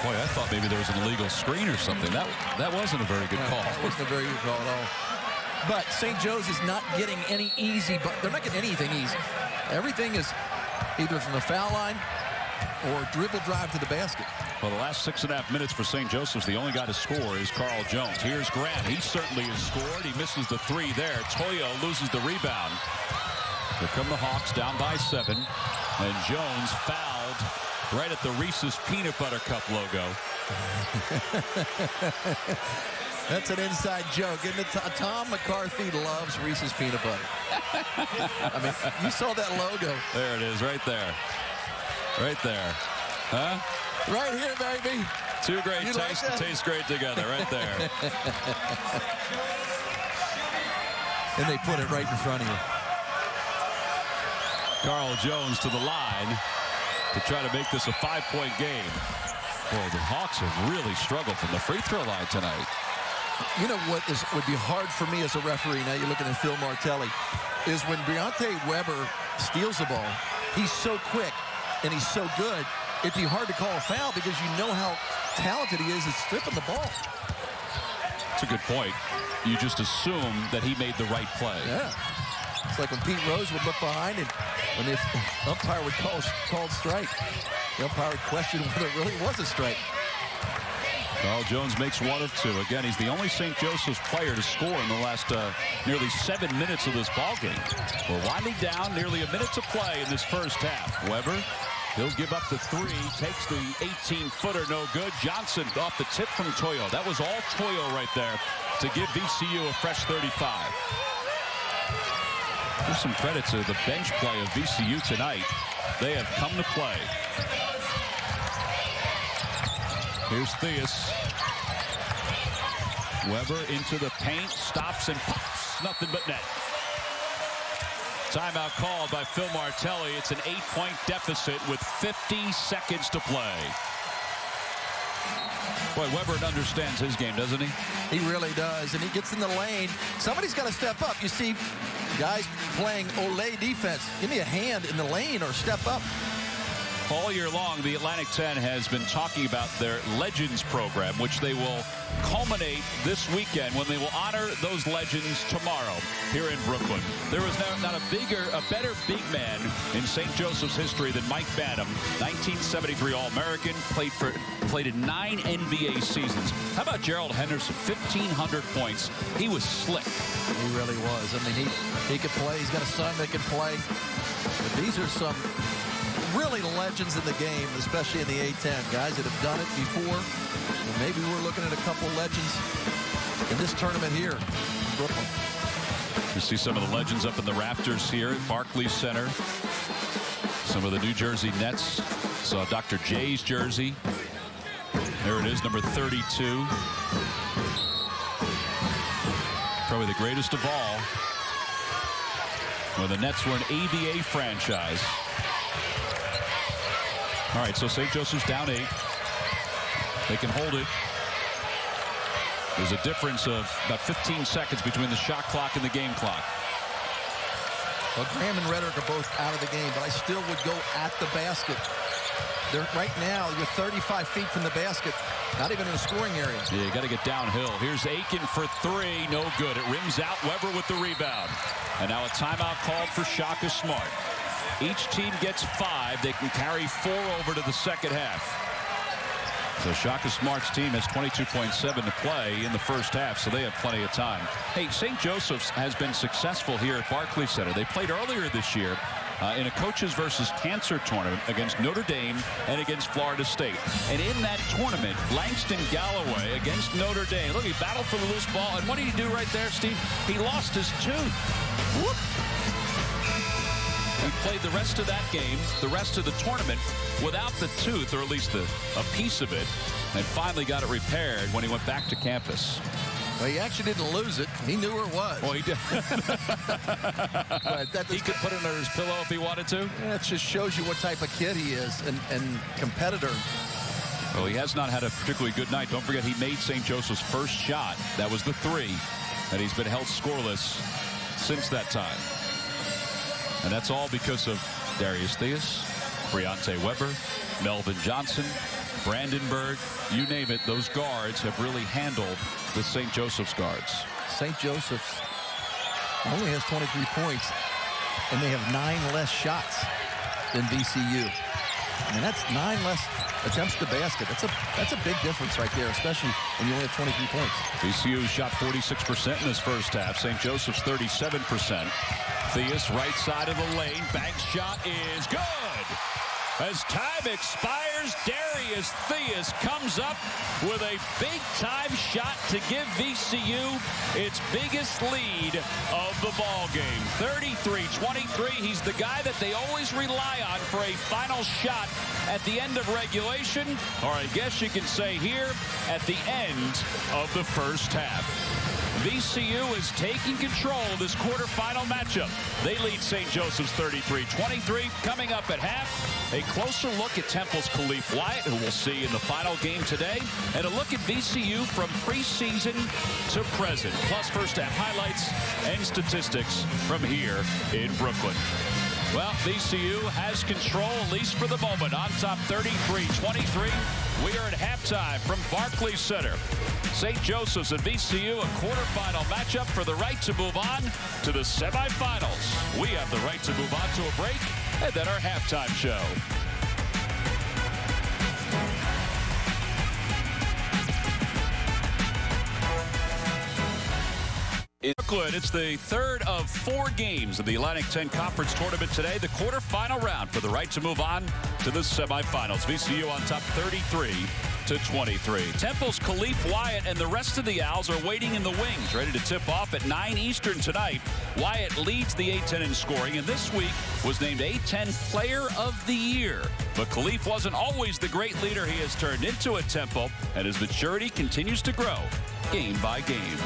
Boy, I thought maybe there was an illegal screen or something. That wasn't a very good call. That wasn't a very good call at all. But St. Joe's is not getting any easy, but they're not getting anything easy. Everything is either from the foul line or dribble drive to the basket. Well, the last 6.5 minutes for St. Joseph's, the only guy to score is Carl Jones. Here's Graham. He certainly has scored. He misses the 3 there. Toyo loses the rebound. Here come the Hawks down by 7. And Jones fouled right at the Reese's Peanut Butter Cup logo. That's an inside joke, isn't it? Tom McCarthy loves Reese's Peanut Butter. I mean, you saw that logo. There it is, right there. Right there. Huh? Right here, baby. 2 great tastes like taste great together, right there. And they put it right in front of you. Carl Jones to the line to try to make this a 5-point game. Boy, the Hawks have really struggled from the free throw line tonight. You know what would be hard for me as a referee, now you're looking at Phil Martelli, is when Briante Weber steals the ball, he's so quick and he's so good, it'd be hard to call a foul because you know how talented he is at stripping the ball. That's a good point. You just assume that he made the right play. Yeah. It's like when Pete Rose would look behind and when the umpire would call strike, the umpire would question whether it really was a strike. Carl Jones makes 1 of 2. Again, he's the only St. Joseph's player to score in the last nearly 7 minutes of this ball game. We're winding down, nearly a minute to play in this first half. Weber, he'll give up the 3, takes the 18-footer, no good. Johnson off the tip from Toyo. That was all Toyo right there to give VCU a fresh 35. Give some credit to the bench play of VCU tonight. They have come to play. Here's Theus. Weber into the paint, stops and pops. Nothing but net. Timeout called by Phil Martelli. It's an 8-point deficit with 50 seconds to play. Boy, Weber understands his game, doesn't he? He really does, and he gets in the lane. Somebody's got to step up. You see guys playing Olay defense. Give me a hand in the lane or step up. All year long, the Atlantic 10 has been talking about their Legends program, which they will culminate this weekend when they will honor those legends tomorrow here in Brooklyn. There was not a better big man in St. Joseph's history than Mike Banham, 1973 All-American, played in 9 NBA seasons. How about Gerald Henderson, 1,500 points. He was slick. He really was. I mean, he could play. He's got a son that can play. But these are some really legends in the game, especially in the A10. Guys that have done it before. And maybe we're looking at a couple legends in this tournament here in Brooklyn. You see some of the legends up in the rafters here at Barclays Center. Some of the New Jersey Nets. Saw Dr. J's jersey. There it is, number 32. Probably the greatest of all. When the Nets were an ABA franchise. All right, so St. Joseph's down 8. They can hold it. There's a difference of about 15 seconds between the shot clock and the game clock. Well, Graham and Reddick are both out of the game, but I still would go at the basket. They're right now, you're 35 feet from the basket, not even in a scoring area. Yeah, you got to get downhill. Here's Aiken for 3, no good. It rims out. Weber with the rebound. And now a timeout called for Shaka Smart. Each team gets 5. They can carry 4 over to the second half. So Shaka Smart's team has 22.7 to play in the first half, so they have plenty of time. Hey, St. Joseph's has been successful here at Barclays Center. They played earlier this year in a coaches versus cancer tournament against Notre Dame and against Florida State. And in that tournament, Langston Galloway against Notre Dame. Look, he battled for the loose ball. And what did he do right there, Steve? He lost his tooth. Whoop. He played the rest of that game, the rest of the tournament, without the tooth, or at least a piece of it, and finally got it repaired when he went back to campus. Well, he actually didn't lose it. He knew where it was. Well, he did. But he could put it under his pillow if he wanted to. Yeah, it just shows you what type of kid he is and competitor. Well, he has not had a particularly good night. Don't forget, he made St. Joseph's first shot. That was the 3. And he's been held scoreless since that time. And that's all because of Darius Theus, Briante Weber, Melvin Johnson, Brandenburg, you name it. Those guards have really handled the St. Joseph's guards. St. Joseph's only has 23 points, and they have 9 less shots than VCU. I mean, that's 9 less attempts to basket. That's a big difference right there, especially when you only have 23 points. VCU shot 46% in this first half. St. Joseph's 37%. Theus, right side of the lane. Bank shot is good. As time expires, Darius Theus comes up with a big-time shot to give VCU its biggest lead of the ball game. 33-23. He's the guy that they always rely on for a final shot at the end of regulation, or I guess you can say here at the end of the first half. VCU is taking control of this quarterfinal matchup. They lead St. Joseph's 33-23. Coming up at half, a closer look at Temple's Khalif Wyatt, who we'll see in the final game today, and a look at VCU from preseason to present, plus first half highlights and statistics from here in Brooklyn. Well, VCU has control, at least for the moment, on top 33-23. We are at halftime from Barclays Center. St. Joseph's and VCU, a quarterfinal matchup for the right to move on to the semifinals. We have the right to move on to a break, and then our halftime show. Brooklyn, it's the third of 4 games of the Atlantic 10 Conference Tournament today. The quarterfinal round for the right to move on to the semifinals. VCU on top 33-23. Temple's Khalif Wyatt and the rest of the Owls are waiting in the wings, ready to tip off at 9 Eastern tonight. Wyatt leads the A10 in scoring, and this week was named A10 Player of the Year. But Khalif wasn't always the great leader he has turned into at Temple, and his maturity continues to grow game by game.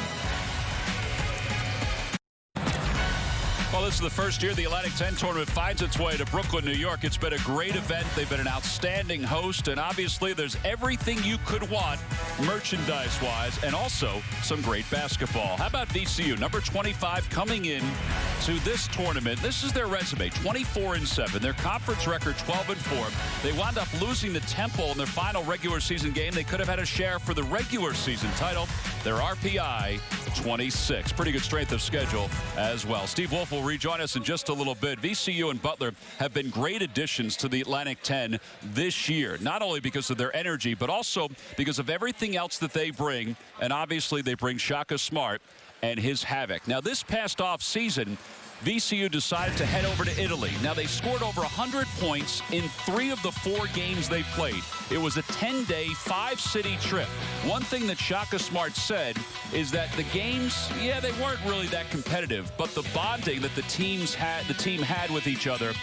Well, this is the first year the Atlantic 10 tournament finds its way to Brooklyn, New York. It's been a great event. They've been an outstanding host, and obviously there's everything you could want merchandise-wise, and also some great basketball. How about VCU, number 25, coming in to this tournament? This is their resume, 24-7. Their conference record, 12-4. They wound up losing to Temple in their final regular season game. They could have had a share for the regular season title. Their RPI, 26. Pretty good strength of schedule as well. Steve Wolf will rejoin us in just a little bit. VCU and Butler have been great additions to the Atlantic 10 this year, not only because of their energy, but also because of everything else that they bring. And obviously they bring Shaka Smart and his havoc. Now, this past off season, VCU decided to head over to Italy. Now, they scored over 100 points in 3 of the 4 games they played. It was a 10-day, 5-city trip. One thing that Shaka Smart said is that the games, yeah, they weren't really that competitive, but the bonding that the team had with each other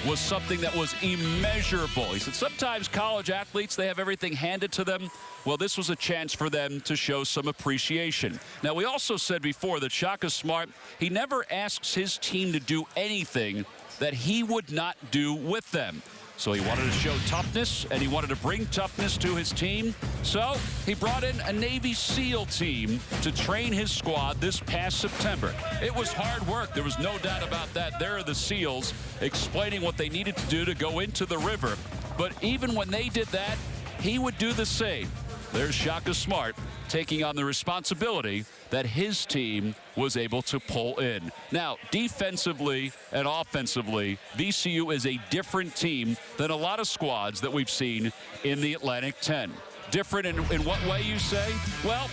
was something that was immeasurable. He said sometimes college athletes, they have everything handed to them. Well, this was a chance for them to show some appreciation. Now, we also said before that Shaka Smart, he never asks his team to do anything that he would not do with them. So he wanted to show toughness, and he wanted to bring toughness to his team. So he brought in a Navy SEAL team to train his squad this past September. It was hard work. There was no doubt about that. There are the SEALs explaining what they needed to do to go into the river. But even when they did that, he would do the same. There's Shaka Smart taking on the responsibility that his team was able to pull in. Now, defensively and offensively, VCU is a different team than a lot of squads that we've seen in the Atlantic 10. Different in what way, you say? Well,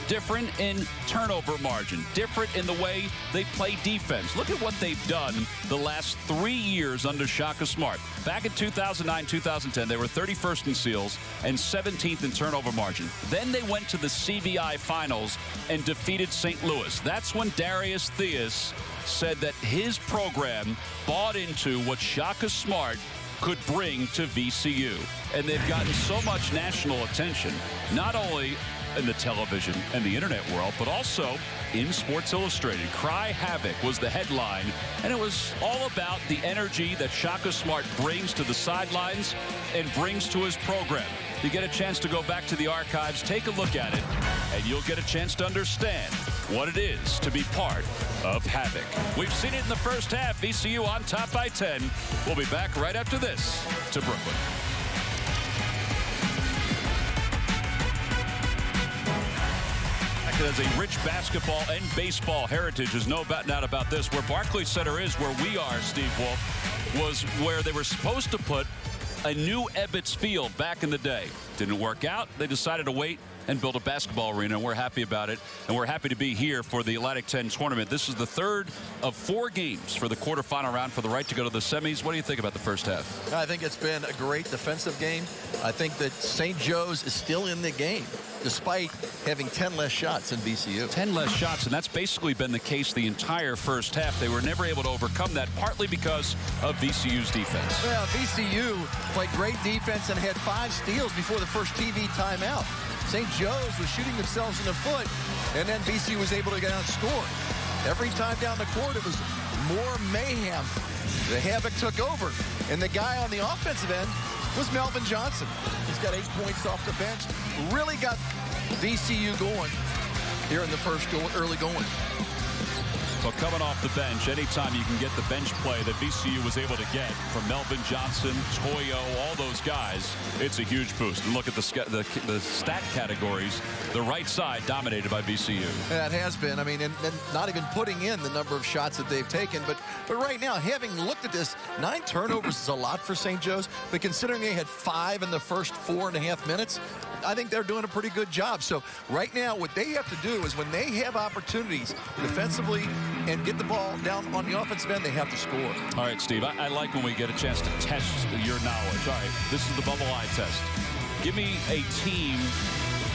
different in turnover margin, different in the way they play defense. Look at what they've done the last 3 years under Shaka Smart. Back in 2009, 2010, they were 31st in steals and 17th in turnover margin. Then they went to the CBI finals and defeated St. Louis. That's when Darius Theus said that his program bought into what Shaka Smart could bring to VCU. And they've gotten so much national attention, not only in the television and the internet world, but also in Sports Illustrated. Cry Havoc was the headline, and it was all about the energy that Shaka Smart brings to the sidelines and brings to his program. You get a chance to go back to the archives, take a look at it, and you'll get a chance to understand what it is to be part of Havoc. We've seen it in the first half. VCU on top by 10. We'll be back right after this to Brooklyn. Has a rich basketball and baseball heritage. There's no doubt about this. Where Barclays Center is, where we are, Steve Wolf, was where they were supposed to put a new Ebbets Field back in the day. Didn't work out. They decided to wait and build a basketball arena, and we're happy about it. And we're happy to be here for the Atlantic 10 tournament. This is the third of 4 games for the quarterfinal round for the right to go to the semis. What do you think about the first half? I think it's been a great defensive game. I think that St. Joe's is still in the game, despite having 10 less shots in VCU. 10 less shots, and that's basically been the case the entire first half. They were never able to overcome that, partly because of VCU's defense. Well, VCU played great defense and had 5 steals before the first TV timeout. St. Joe's was shooting themselves in the foot, and then VCU was able to get out and score. Every time down the court, it was more mayhem. The Havoc took over, and the guy on the offensive end was Melvin Johnson. He's got 8 points off the bench. Really got VCU going here in the first early going. Well, coming off the bench, anytime you can get the bench play that VCU was able to get from Melvin Johnson, Toyo, all those guys, it's a huge boost. And look at the stat categories. The right side dominated by VCU. Yeah, it has been. I mean, and not even putting in the number of shots that they've taken. But right now, having looked at this, 9 turnovers is a lot for St. Joe's. But considering they had 5 in the first 4.5 minutes, I think they're doing a pretty good job. So right now, what they have to do is when they have opportunities defensively and get the ball down on the offensive end, they have to score. All right, Steve, I like when we get a chance to test your knowledge. All right, this is the bubble eye test. Give me a team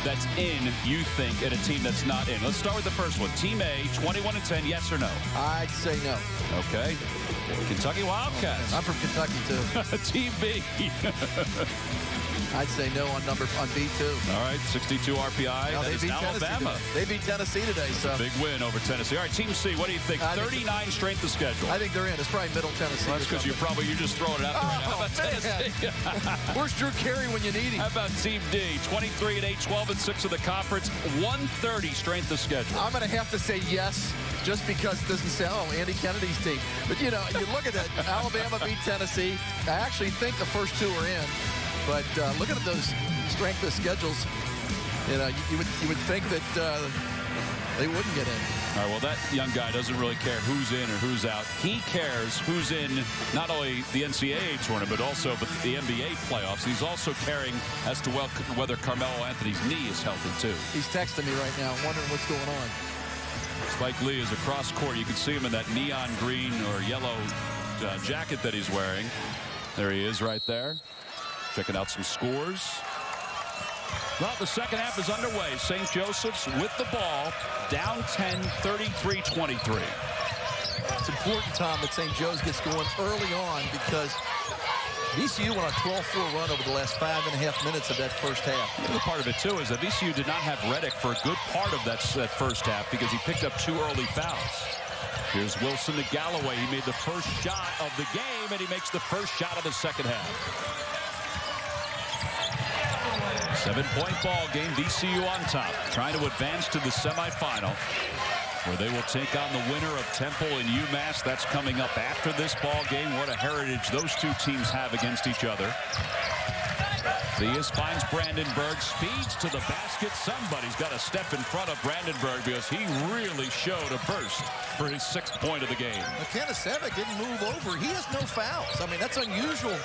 that's in, you think, and a team that's not in. Let's start with the first one. Team A, 21-10, yes or no? I'd say no. Okay. Kentucky Wildcats. I'm from Kentucky, too. Team B. I'd say no on B2. All right, 62 RPI. No, that is Alabama. They beat Tennessee today, so. Big win over Tennessee. All right, Team C, what do you think? 39 strength of schedule. I think they're in. It's probably Middle Tennessee. Well, that's because you're just throwing it out there right now. How about Tennessee? Where's Drew Carey when you need him? How about Team D? 23-8, 12-6 of the conference, 130 strength of schedule. I'm going to have to say yes, just because it doesn't sound Andy Kennedy's team. But, you know, you look at that. Alabama beat Tennessee. I actually think the first 2 are in. But looking at those strength of schedules, you know, you would think that they wouldn't get in. All right, well, that young guy doesn't really care who's in or who's out. He cares who's in not only the NCAA tournament, but also the NBA playoffs. He's also caring as to whether Carmelo Anthony's knee is healthy, too. He's texting me right now, wondering what's going on. Spike Lee is across court. You can see him in that neon green or yellow jacket that he's wearing. There he is right there. Checking out some scores. Well, the second half is underway. St. Joseph's with the ball, down 10, 33-23. It's important, Tom, that St. Joe's gets going early on because VCU went on a 12-4 run over the last 5.5 minutes of that first half. The other part of it, too, is that VCU did not have Reddick for a good part of that first half because he picked up 2 early fouls. Here's Wilson to Galloway. He made the first shot of the game, and he makes the first shot of the second half. 7-point ball game, VCU on top, trying to advance to the semifinal, where they will take on the winner of Temple and UMass. That's coming up after this ball game. What a heritage those 2 teams have against each other. Theus finds Brandenburg, speeds to the basket. Somebody's got to step in front of Brandenburg because he really showed a burst for his 6th point of the game. Tanasevic didn't move over. He has no fouls. I mean, that's unusual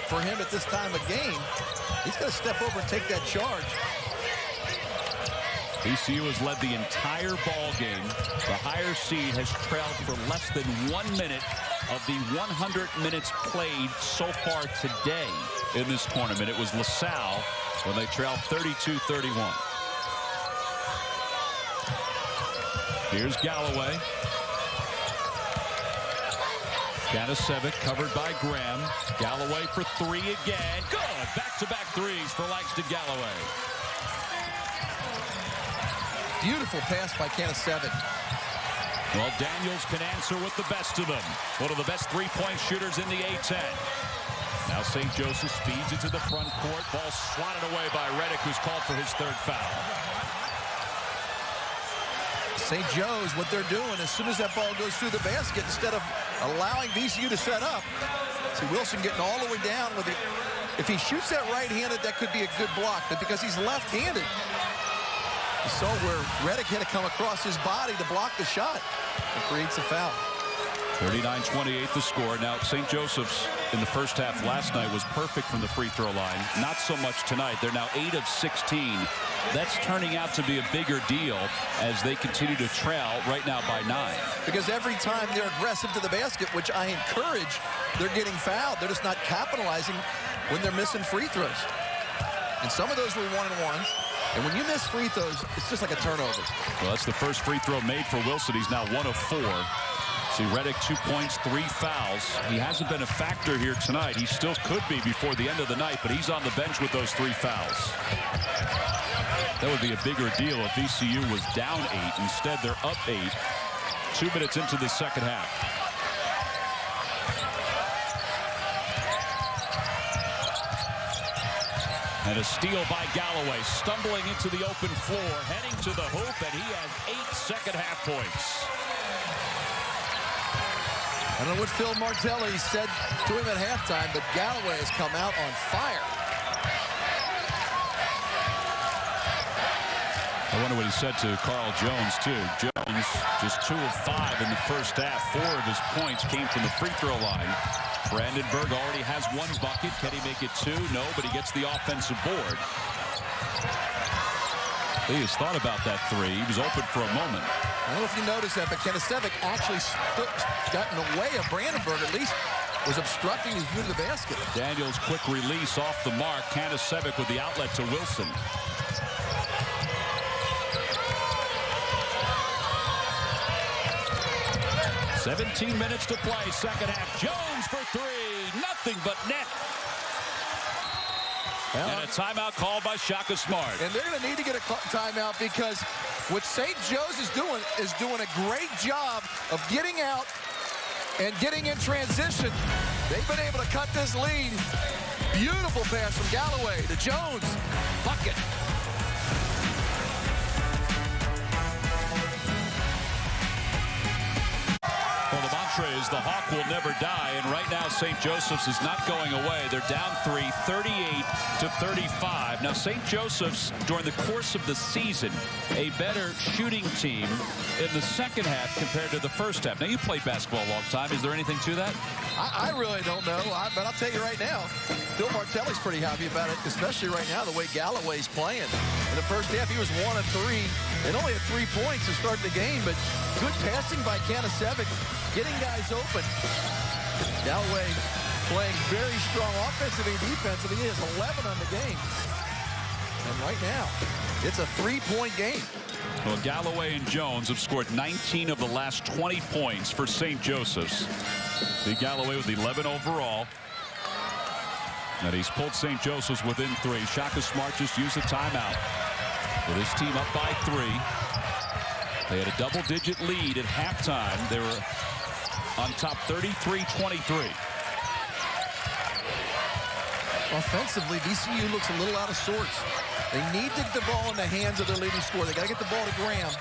for him at this time of game. He's got to step over and take that charge. VCU has led the entire ball game. The higher seed has trailed for less than 1 minute of the 100 minutes played so far today in this tournament. It was LaSalle when they trailed 32-31. Here's Galloway. Kanasevic covered by Graham. Galloway for three again. Good. Back-to-back threes for Langston Galloway. Beautiful pass by Kanasevic. Well, Daniels can answer with the best of them. One of the best three-point shooters in the A10. Now St. Joseph speeds into the front court. Ball swatted away by Reddick, who's called for his third foul. St. Joe's, what they're doing, as soon as that ball goes through the basket, instead of allowing VCU to set up, see Wilson getting all the way down with it. If he shoots that right-handed, that could be a good block. But because he's left-handed, you saw where Reddick had to come across his body to block the shot and creates a foul. 39-28 the score. Now, St. Joseph's in the first half last night was perfect from the free throw line. Not so much tonight. They're now 8 of 16. That's turning out to be a bigger deal as they continue to trail right now by 9. Because every time they're aggressive to the basket, which I encourage, they're getting fouled. They're just not capitalizing when they're missing free throws. And some of those were one-and-ones. And when you miss free throws, it's just like a turnover. Well, that's the first free throw made for Wilson. He's now 1 of 4. See, Reddick 2 points, 3 fouls. He hasn't been a factor here tonight. He still could be before the end of the night, but he's on the bench with those 3 fouls. That would be a bigger deal if VCU was down 8. Instead, they're up 8. 2 minutes into the second half. And a steal by Galloway, stumbling into the open floor, heading to the hoop, and he has 8 second-half points. I don't know what Phil Martelli said to him at halftime, but Galloway has come out on fire. I wonder what he said to Carl Jones, too. Jones, just 2 of 5 in the first half. 4 of his points came from the free throw line. Brandenburg already has 1 bucket. Can he make it 2? No, but he gets the offensive board. He has thought about that 3. He was open for a moment. I don't know if you noticed that, but Kanasevic actually got in the way of Brandenburg, at least was obstructing his view to the basket. Daniels' quick release off the mark. Kanasevic with the outlet to Wilson. "17 minutes to play, second half. Jones for 3. Nothing but net. Well, and a timeout called by Shaka Smart. And they're going to need to get a timeout because what St. Joe's is doing a great job of getting out and getting in transition. They've been able to cut this lead. Beautiful pass from Galloway to Jones. Bucket. Well, the mantra is the Hawk will never die, and right now St. Joseph's is not going away. They're down 3, 38-35. Now, St. Joseph's, during the course of the season, a better shooting team in the second half compared to the first half. Now, you played basketball a long time. Is there anything to that? I really don't know, but I'll tell you right now, Phil Martelli's pretty happy about it, especially right now the way Galloway's playing. In the first half, he was 1 of 3 and only had 3 points to start the game, but good passing by Kanasevic, getting guys open. Galloway playing very strong offensively and defensively. He has 11 on the game. And right now, it's a 3-point game. Well, Galloway and Jones have scored 19 of the last 20 points for St. Joseph's. See Galloway with 11 overall. And he's pulled St. Joseph's within 3. Shaka Smart just used a timeout. With his team up by 3. They had a double-digit lead at halftime. They were on top 33-23. Offensively, VCU looks a little out of sorts. They need to get the ball in the hands of their leading scorer. They got to get the ball to Graham.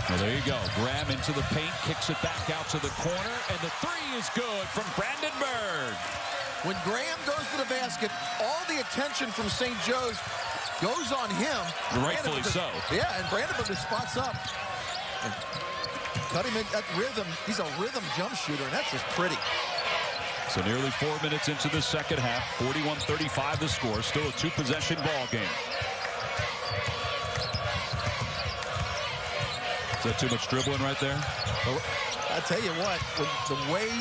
Well, there you go. Graham into the paint, kicks it back out to the corner, and the 3 is good from Brandenburg. When Graham goes to the basket, all the attention from St. Joe's goes on him. Rightfully so. Yeah, and Brandenburg just spots up. And cut him in that rhythm. He's a rhythm jump shooter, and that's just pretty. So nearly 4 minutes into the second half, 41-35 the score. Still a two-possession ball game. Is that too much dribbling right there? Well, I tell you what, the way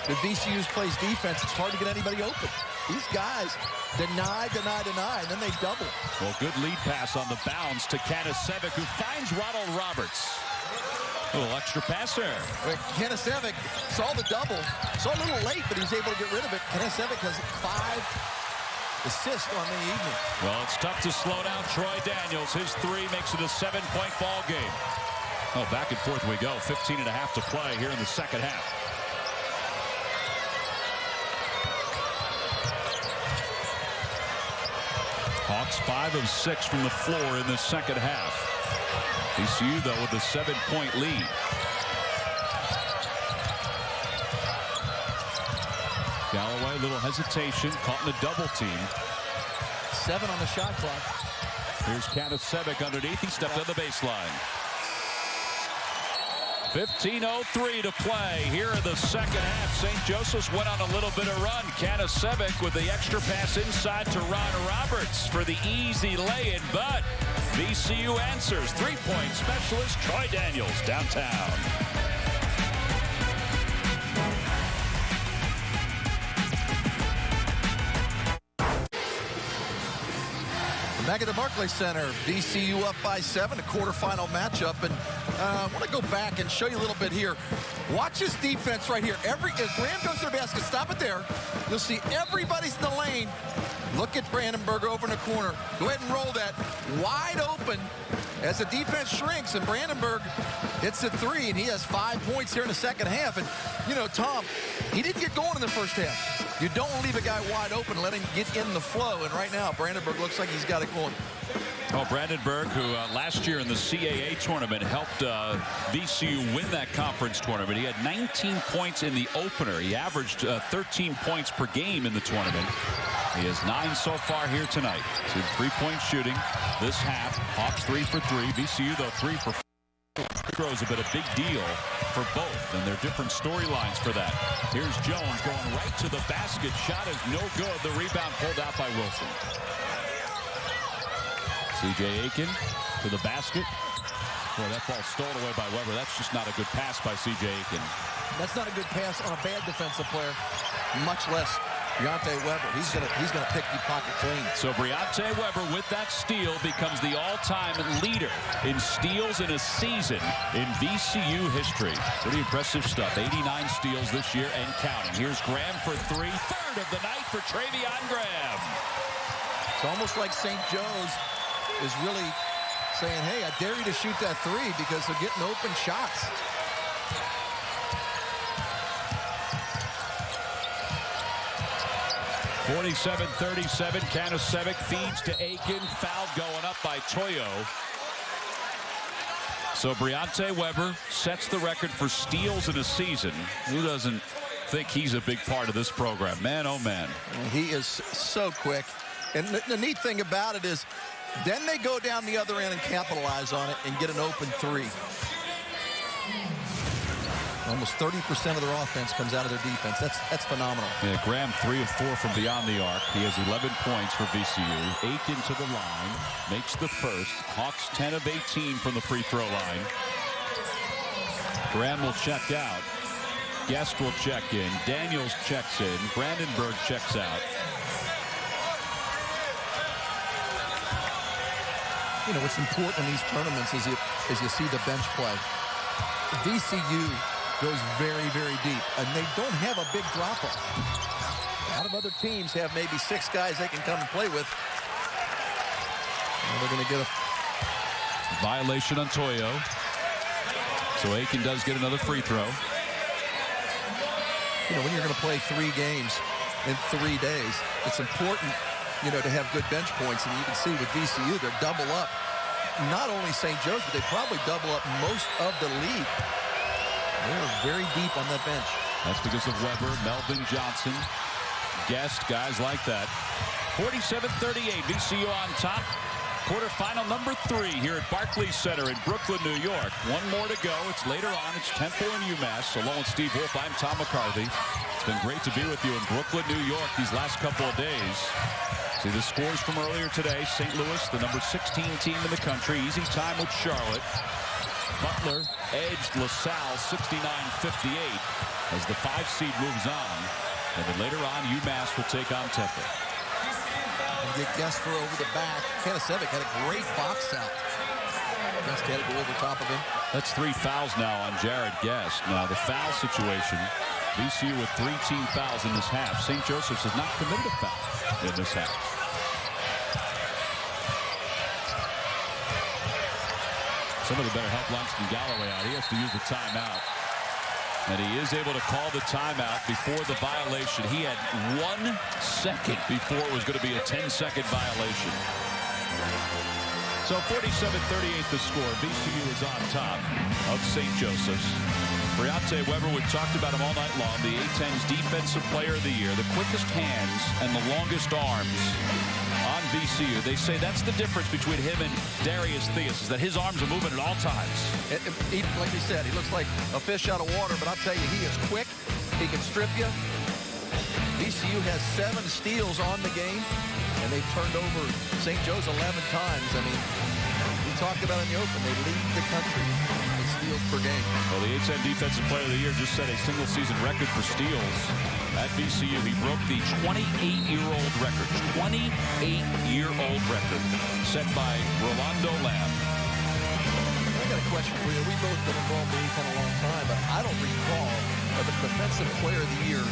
the VCU plays defense, it's hard to get anybody open. These guys deny, and then they double. Well, good lead pass on the bounce to Kanasevic, who finds Ronald Roberts. A little extra pass there. Kanasevic saw the double. Saw a little late, but he's able to get rid of it. Kanasevic has 5 assists on the evening. Well, it's tough to slow down Troy Daniels. His three makes it a 7-point ball game. Oh, back and forth we go. 15 and a half to play here in the second half. Hawks 5 of 6 from the floor in the second half. VCU, though, with a 7-point lead. Galloway, a little hesitation, caught in a double team. 7 on the shot clock. Here's Kanasevic underneath. He stepped on the baseline. 15:03 to play here in the second half. St. Joseph's went on a little bit of run. Kanasevic with the extra pass inside to Ron Roberts for the easy lay-in, but VCU answers. 3-point specialist Troy Daniels downtown. Back at the Barclays Center, VCU up by 7, a quarterfinal matchup. And I want to go back and show you a little bit here. Watch this defense right here. As Graham goes to the basket, stop it there. You'll see everybody's in the lane. Look at Brandenburg over in the corner. Go ahead and roll that wide open as the defense shrinks, and Brandenburg hits a 3, and he has 5 points here in the second half. And, you know, Tom, he didn't get going in the first half. You don't leave a guy wide open, let him get in the flow. And right now, Brandenburg looks like he's got it going. Oh, Brandenburg, who last year in the CAA tournament helped VCU win that conference tournament. He had 19 points in the opener. He averaged 13 points per game in the tournament. He has 9 so far here tonight. So 3-point shooting this half. Hawks 3 for 3. VCU, though, 3 for 4. Throws have been a big deal for both, and there are different storylines for that. Here's Jones going right to the basket. Shot is no good. The rebound pulled out by Wilson. C.J. Aiken to the basket. Boy, that ball stolen away by Weber. That's just not a good pass by C.J. Aiken. That's not a good pass on a bad defensive player, much less Briante Weber. He's gonna pick the pocket clean. So Briante Weber, with that steal, becomes the all-time leader in steals in a season in VCU history. Pretty impressive stuff. 89 steals this year and counting. Here's Graham for 3. Third of the night for Treveon Graham. It's almost like St. Joe's is really saying, hey, I dare you to shoot that 3 because they're getting open shots. 47-37. Kanasevic feeds to Aiken. Foul going up by Toyo. So Briante Weber sets the record for steals in a season. Who doesn't think he's a big part of this program? Man, oh man. He is so quick. And the neat thing about it is then they go down the other end and capitalize on it and get an open 3. Almost 30% of their offense comes out of their defense. That's phenomenal. Yeah, Graham 3 of 4 from beyond the arc. He has 11 points for VCU. Aiken to the line, makes the first. Hawks 10 of 18 from the free throw line. Graham will check out. Guest will check in. Daniels checks in. Brandenburg checks out. You know what's important in these tournaments is you see the bench play. VCU goes very, very deep, and they don't have a big drop-off. A lot of other teams have maybe 6 guys they can come and play with. And they're going to get a violation on Toyo. So Aiken does get another free throw. You know, when you're going to play 3 games in 3 days, it's important, you know, to have good bench points. And you can see with VCU, they're double up. Not only St. Joe's, but they probably double up most of the league. They're very deep on that bench. That's because of Weber, Melvin Johnson, Guest, guys like that. 47-38, VCU on top. Quarterfinal number 3 here at Barclays Center in Brooklyn, New York. One more to go. It's later on. It's Temple and UMass. Along with Steve Wolf, I'm Tom McCarthy. It's been great to be with you in Brooklyn, New York these last couple of days. See the scores from earlier today. St. Louis, the number 16 team in the country. Easy time with Charlotte. Butler edged LaSalle 69-58 as the 5 seed moves on. And then later on, UMass will take on Temple. And get Gessler over the back. Kanasevic had a great box out. Guest had to go over top of him. That's 3 fouls now on Jared Guest. Now the foul situation, VCU with 3 team fouls in this half. St. Joseph's has not committed a foul in this half. Some of the better help Langston Galloway out. He has to use the timeout. And he is able to call the timeout before the violation. He had 1 second before it was going to be a 10-second violation. So 47-38 the score. VCU is on top of St. Joseph's. Briante Weber, we've talked about him all night long. The A10's Defensive Player of the Year. The quickest hands and the longest arms on VCU. They say that's the difference between him and Darius Theus, is that his arms are moving at all times. Like you said, he looks like a fish out of water, but I'll tell you, he is quick. He can strip you. VCU has 7 steals on the game, and they've turned over St. Joe's 11 times. I mean, we talked about in the open, they lead the country in steals per game. Well, the A10 Defensive Player of the Year just set a single-season record for steals at VCU. He broke the 28-year-old record, 28-year-old record set by Rolando Lamb. I got a question for you. We've both been involved in A10 a long time, but I don't recall of the Defensive Player of the Year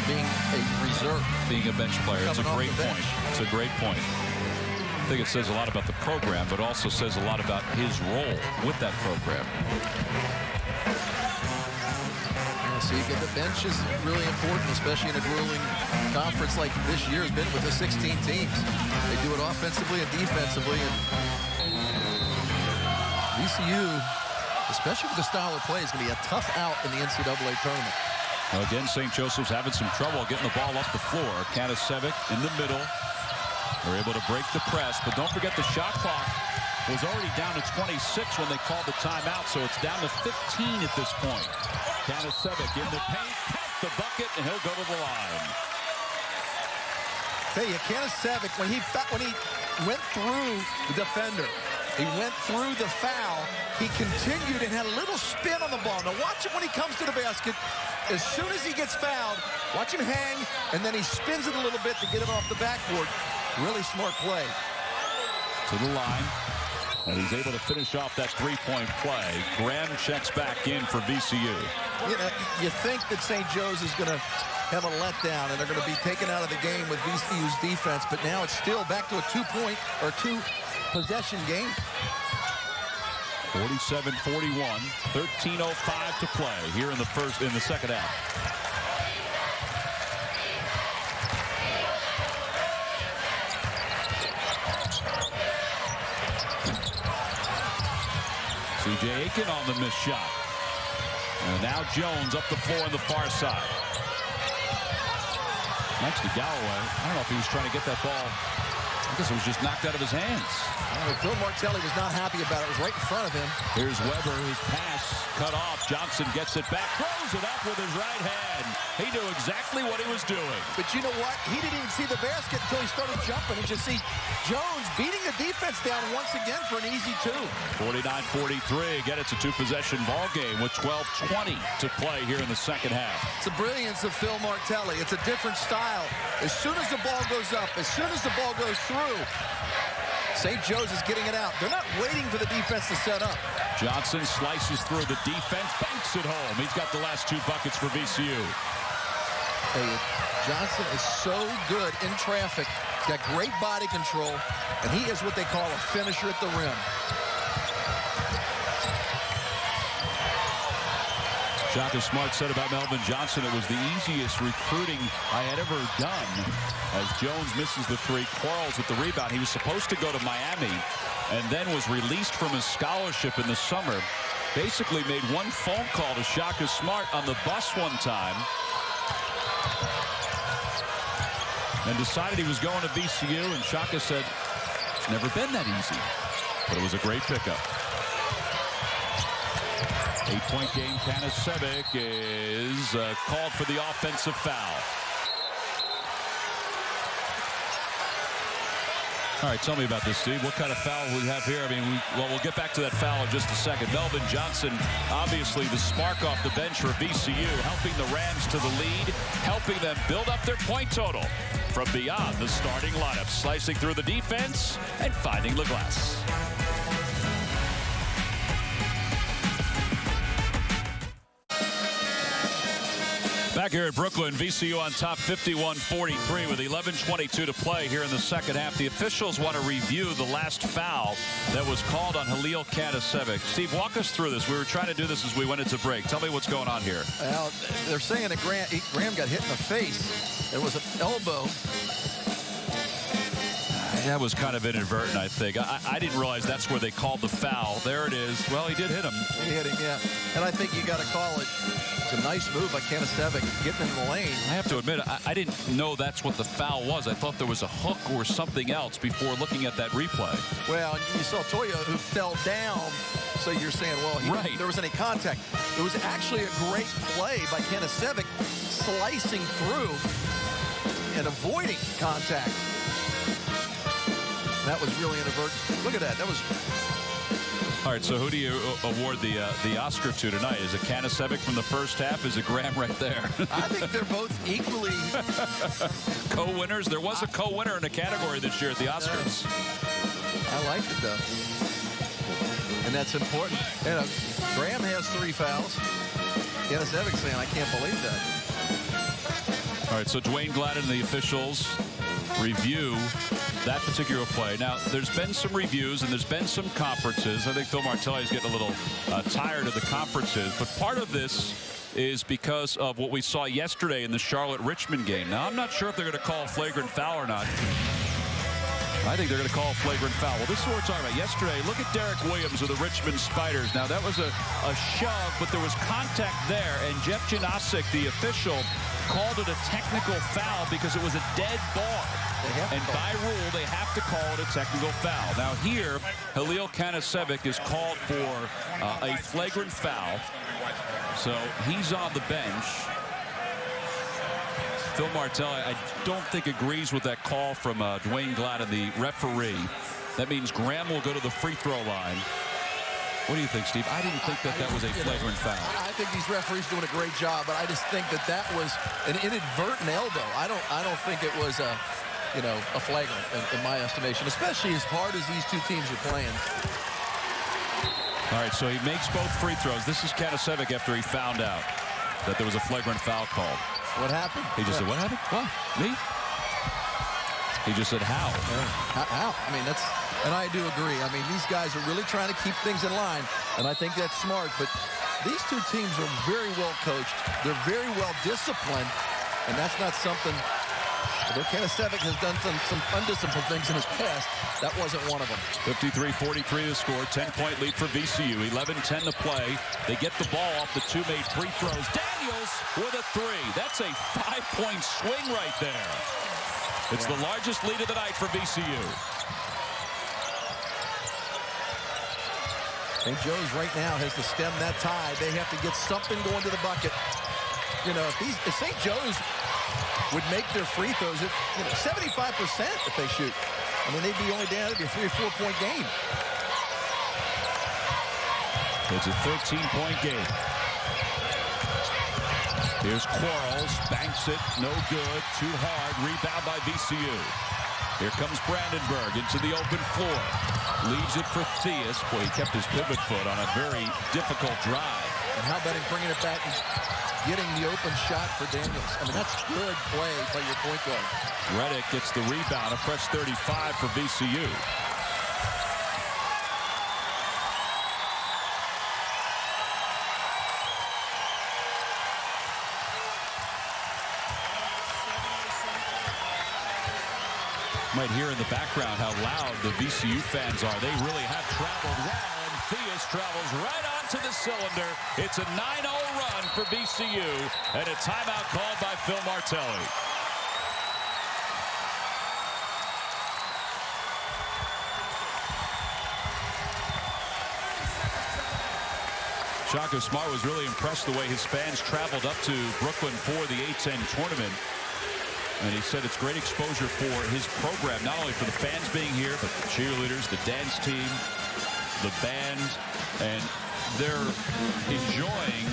being a reserve. Being a bench player. It's a great point. It's a great point. I think it says a lot about the program, but also says a lot about his role with that program. So you get the bench is really important, especially in a grueling conference like this year has been with the 16 teams. They do it offensively and defensively. And VCU, especially with the style of play, is going to be a tough out in the NCAA tournament. Well, again, St. Joseph's having some trouble getting the ball up the floor. Kanasevic in the middle. They're able to break the press, but don't forget the shot clock was already down to 26 when they called the timeout, so it's down to 15 at this point. Kanasevic in the paint, count the bucket, and he'll go to the line. Tell you, Kanasevic, when he went through the defender, he went through the foul, he continued and had a little spin on the ball. Now watch him when he comes to the basket. As soon as he gets fouled, watch him hang, and then he spins it a little bit to get it off the backboard. Really smart play. To the line. And he's able to finish off that three-point play. Graham checks back in for VCU. You know, you think that St. Joe's is going to have a letdown and they're going to be taken out of the game with VCU's defense, but now it's still back to a 2-point or 2-possession game. 47-41, 13:05 to play here in the second half. C.J. Aiken on the missed shot. And now Jones up the floor on the far side. Next to Galloway. I don't know if he was trying to get that ball. I guess it was just knocked out of his hands. Phil Martelli was not happy about it. It was right in front of him. Here's Weber, whose pass cut off. Johnson gets it back, throws it up with his right hand. He knew exactly what he was doing. But you know what? He didn't even see the basket until he started jumping. And you see Jones beating the defense down once again for an easy 2. 49-43. Again, it's a 2-possession ball game with 12:20 to play here in the second half. It's the brilliance of Phil Martelli. It's a different style. As soon as the ball goes up, as soon as the ball goes through, St. Joe's is getting it out. They're not waiting for the defense to set up. Johnson slices through the defense, banks it home. He's got the last 2 buckets for VCU. Hey, Johnson is so good in traffic. He's got great body control, and he is what they call a finisher at the rim. Shaka Smart said about Melvin Johnson, it was the easiest recruiting I had ever done. As Jones misses the 3, quarrels with the rebound. He was supposed to go to Miami and then was released from his scholarship in the summer. Basically made one phone call to Shaka Smart on the bus one time and decided he was going to VCU, and Shaka said, It's never been that easy, but it was a great pickup. 8-point game. Kanasevic is called for the offensive foul. All right, tell me about this, Steve. What kind of foul we have here? I mean, we'll get back to that foul in just a second. Melvin Johnson, obviously the spark off the bench for VCU, helping the Rams to the lead, helping them build up their point total from beyond the starting lineup, slicing through the defense and finding the glass. Back here at Brooklyn, VCU on top 51-43 with 11:22 to play here in the second half. The officials want to review the last foul that was called on Halil Kanasevic. Steve, walk us through this. We were trying to do this as we went into break. Tell me what's going on here. Well, they're saying that Graham got hit in the face. It was an elbow. That was kind of inadvertent, I think. I didn't realize that's where they called the foul. There it is. Well, he did hit him. He hit him, yeah. And I think you got to call it. It's a nice move by Kanasevic getting in the lane. I have to admit, I didn't know that's what the foul was. I thought there was a hook or something else before looking at that replay. Well, you saw Toya who fell down. So you're saying, well, there was any contact. It was actually a great play by Kanasevic slicing through and avoiding contact. That was really inadvertent. Look at that. That was. All right, so who do you award the Oscar to tonight? Is it Kanasevic from the first half? Is it Graham right there? I think they're both equally co-winners. There was a co-winner in a category this year at the Oscars. I liked it, though. And that's important. And Graham has 3 fouls. Kanasevic's saying, I can't believe that. All right, so Dwayne Gladden and the officials review that particular play. Now, there's been some reviews and there's been some conferences. I think Phil Martelli is getting a little tired of the conferences, but part of this is because of what we saw yesterday in the Charlotte-Richmond game. Now, I'm not sure if they're going to call a flagrant foul or not. I think they're going to call a flagrant foul. Well, this is what we're talking about. Yesterday, look at Derek Williams of the Richmond Spiders. Now, that was a shove, but there was contact there, and Jeff Janasic, the official, called it a technical foul because it was a dead ball. And by rule, they have to call it a technical foul. Now here, Halil Kanasevic is called for a flagrant foul. So he's on the bench. Phil Martelli, I don't think agrees with that call from Dwayne Gladden, the referee. That means Graham will go to the free throw line. What do you think, Steve? I didn't think that was a flagrant foul. I think these referees doing a great job, but I just think that was an inadvertent elbow. I don't think it was a flagrant in my estimation, especially as hard as these two teams are playing. All right, so he makes both free throws. This is Kanasevic after he found out that there was a flagrant foul called. What happened? He just said, what happened? What? Me? He just said, how? Yeah. How? I mean, and I do agree. I mean, these guys are really trying to keep things in line, and I think that's smart. But these two teams are very well coached. They're very well disciplined, and that's not something. Although Kanasevic has done some undisciplined things in his past, that wasn't one of them. 53-43 to score. 10-point lead for VCU. 11:10 to play. They get the ball off the 2 made free throws. Daniels with a 3. That's a 5-point swing right there. It's the largest lead of the night for VCU. St. Joe's right now has to stem that tide. They have to get something going to the bucket. You know, if St. Joe's would make their free throws at 75% if they shoot. I mean, they'd be only down to a 3 or 4 point game. It's a 13-point game. Here's Quarles, banks it, no good, too hard, rebound by VCU. Here comes Brandenburg into the open floor. Leaves it for Theus. Boy, he kept his pivot foot on a very difficult drive. And how about him bringing it back and getting the open shot for Daniels? I mean, that's good play by your point guard. Reddick gets the rebound, a fresh 35 for VCU. Might hear in the background how loud the VCU fans are. They really have traveled well, and Theus travels right onto the cylinder. It's a 9-0 run for VCU, and a timeout called by Phil Martelli. Shaka Smart was really impressed the way his fans traveled up to Brooklyn for the A10 tournament. And he said it's great exposure for his program, not only for the fans being here, but the cheerleaders, the dance team, the band, and they're enjoying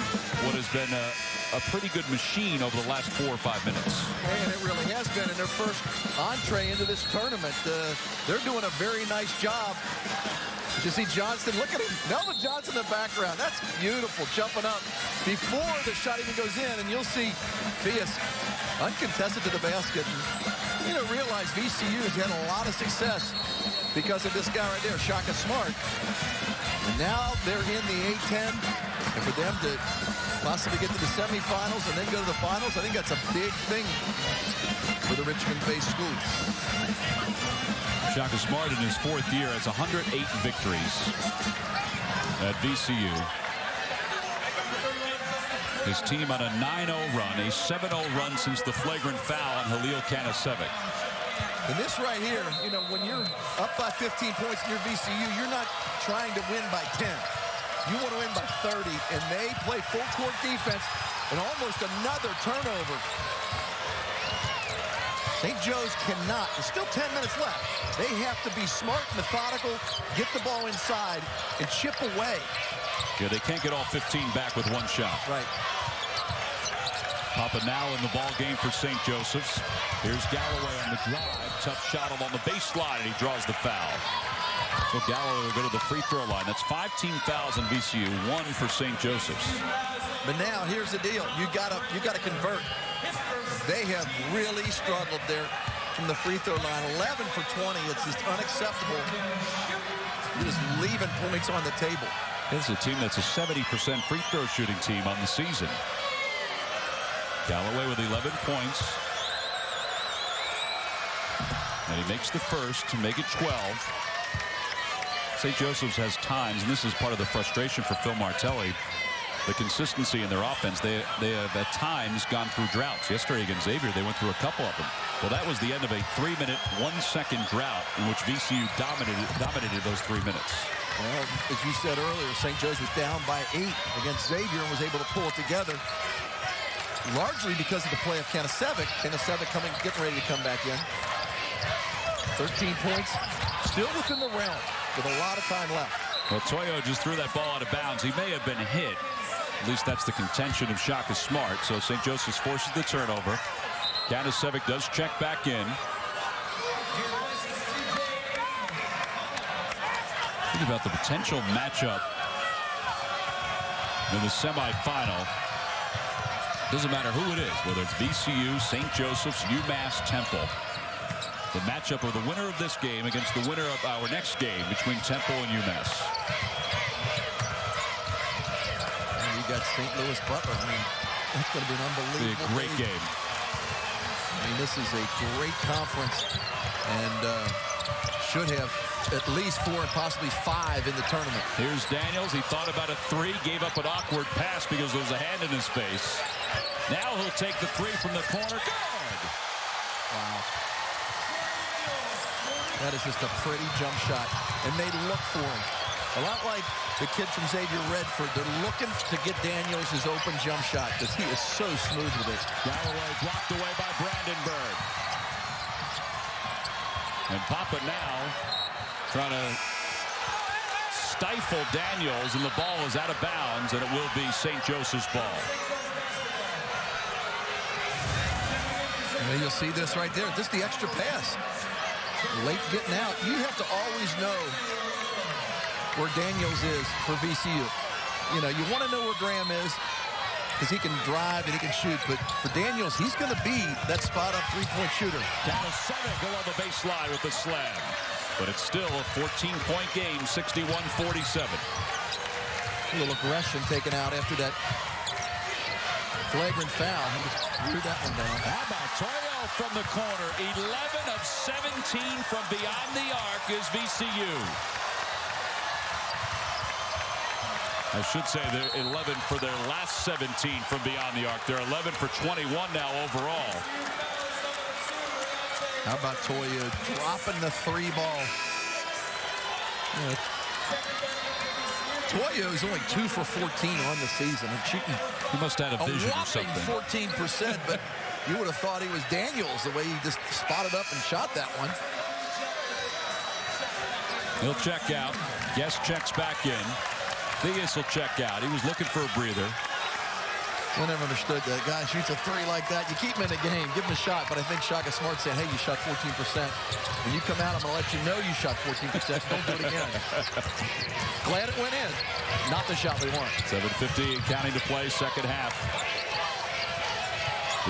what has been a pretty good machine over the last 4 or 5 minutes. And it really has been in their first entree into this tournament. They're doing a very nice job. You see Johnson, look at him, Melvin Johnson in the background. That's beautiful, jumping up before the shot even goes in, and you'll see Fias uncontested to the basket. You know, realize VCU has had a lot of success because of this guy right there, Shaka Smart. And now they're in the A10, and for them to possibly get to the semifinals and then go to the finals, I think that's a big thing for the Richmond-based school. Shaka Smart in his 4th year has 108 victories at VCU. His team on a 9-0 run, a 7-0 run since the flagrant foul on Halil Kanasevic. And this right here, you know, when you're up by 15 points in your VCU, you're not trying to win by 10. You want to win by 30, and they play full court defense and almost another turnover. St. Joe's cannot. There's still 10 minutes left. They have to be smart, methodical, get the ball inside, and chip away. Yeah, they can't get all 15 back with one shot. Right. Papa now in the ball game for St. Joseph's. Here's Galloway on the drive. Tough shot on the baseline, and he draws the foul. So Galloway will go to the free throw line. That's 5 team fouls in VCU, 1 for St. Joseph's. But now here's the deal. You gotta convert. They have really struggled there from the free throw line. 11 for 20. It's just unacceptable. You're just leaving points on the table. It's a team that's a 70% free throw shooting team on the season. Galloway with 11 points. And he makes the first to make it 12. St. Joseph's has times, and this is part of the frustration for Phil Martelli, the consistency in their offense. They have at times gone through droughts. Yesterday against Xavier, they went through a couple of them. Well, that was the end of a 3-minute, 1-second drought in which VCU dominated those 3 minutes. Well, as you said earlier, St. Joe's was down by 8 against Xavier and was able to pull it together, largely because of the play of Kanasevic. Kanasevic getting ready to come back in. 13 points, still within the realm with a lot of time left. Well, Toyo just threw that ball out of bounds. He may have been hit. At least that's the contention of Shaka Smart. So St. Joseph's forces the turnover. Kanasevic does check back in. Think about the potential matchup in the semifinal. Doesn't matter who it is, whether it's VCU, St. Joseph's, UMass, Temple. The matchup of the winner of this game against the winner of our next game between Temple and UMass. And you got St. Louis Butler. I mean, that's going to be an unbelievable Be a great game. I mean, this is a great conference, and should have at least 4 and possibly 5 in the tournament. Here's Daniels. He thought about a 3, gave up an awkward pass because there was a hand in his face. Now he'll take the 3 from the corner. Good. Wow. That is just a pretty jump shot, and they look for him. A lot like the kid from Xavier Redford. They're looking to get Daniels his open jump shot because he is so smooth with it. Galloway blocked away by Brandenburg. And Papa now trying to stifle Daniels, and the ball is out of bounds, and it will be St. Joseph's ball. And you'll see this right there. Just the extra pass. Late getting out. You have to always know where Daniels is for VCU. You know, you want to know where Graham is because he can drive and he can shoot. But for Daniels, he's going to be that spot-up three-point shooter. Kanasevic along the baseline with the slam. But it's still a 14-point game, 61-47. A little aggression taken out after that flagrant foul. He just threw that one down. How about Toyo from the corner? 11 of 17 from beyond the arc is VCU. I should say they're 11 for their last 17 from beyond the arc. They're 11 for 21 now overall. How about Toyo dropping the 3 ball? Montoya is only 2 for 14 on the season. I'm shooting He must have had a vision or something. 14%, but you would have thought he was Daniels the way he just spotted up and shot that one. He'll check out. Guest checks back in. Theus will check out. He was looking for a breather. I never understood that. Guy shoots a 3 like that. You keep him in the game. Give him a shot. But I think Shaka Smart said, hey, you shot 14%. When you come out, I'm going to let you know you shot 14%. Don't do it again. Glad it went in. Not the shot we want. 7:50 counting to play, second half.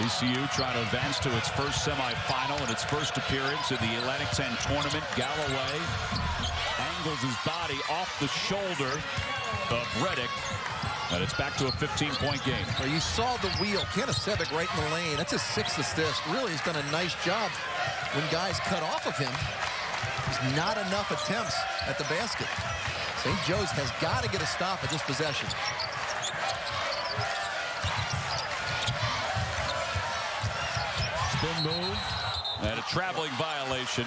VCU trying to advance to its first semifinal and its first appearance in the Atlantic 10 tournament. Galloway angles his body off the shoulder of Reddick. And it's back to a 15-point game. Well, you saw the wheel. Kanasevic right in the lane. That's his 6th assist. Really has done a nice job when guys cut off of him. There's not enough attempts at the basket. St. Joe's has got to get a stop at this possession. Spin move. And a traveling violation.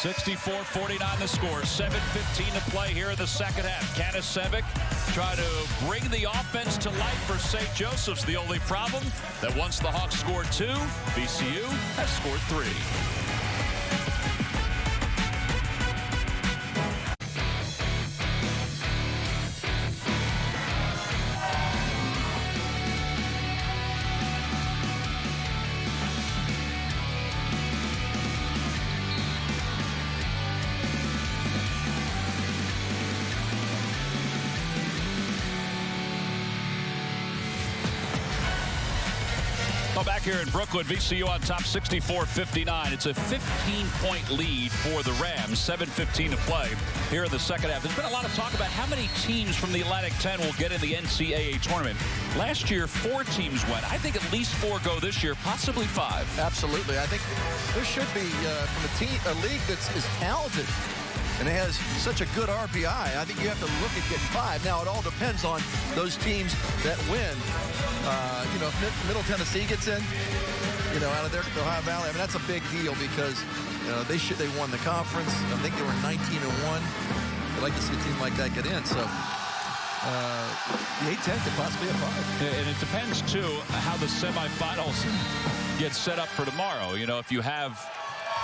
64-49 the score. 7:15 to play here in the second half. Kanasevic trying to bring the offense to life for St. Joseph's. The only problem that once the Hawks scored 2, VCU has scored 3. Back here in Brooklyn, VCU on top 64-59. It's a 15-point lead for the Rams. 7:15 to play here in the second half. There's been a lot of talk about how many teams from the Atlantic 10 will get in the NCAA tournament. Last year, 4 teams went. I think at least 4 go this year, possibly 5. Absolutely. I think there should be, from a league that's as talented and it has such a good RPI, I think you have to look at getting 5. Now, it all depends on those teams that win. You know, if Middle Tennessee gets in, you know, out of their Ohio Valley, I mean, that's a big deal because, you know, they won the conference. I think they were 19-1. I'd like to see a team like that get in. So the A10 could possibly have 5. And it depends, too, how the semifinals get set up for tomorrow. You know, if you have,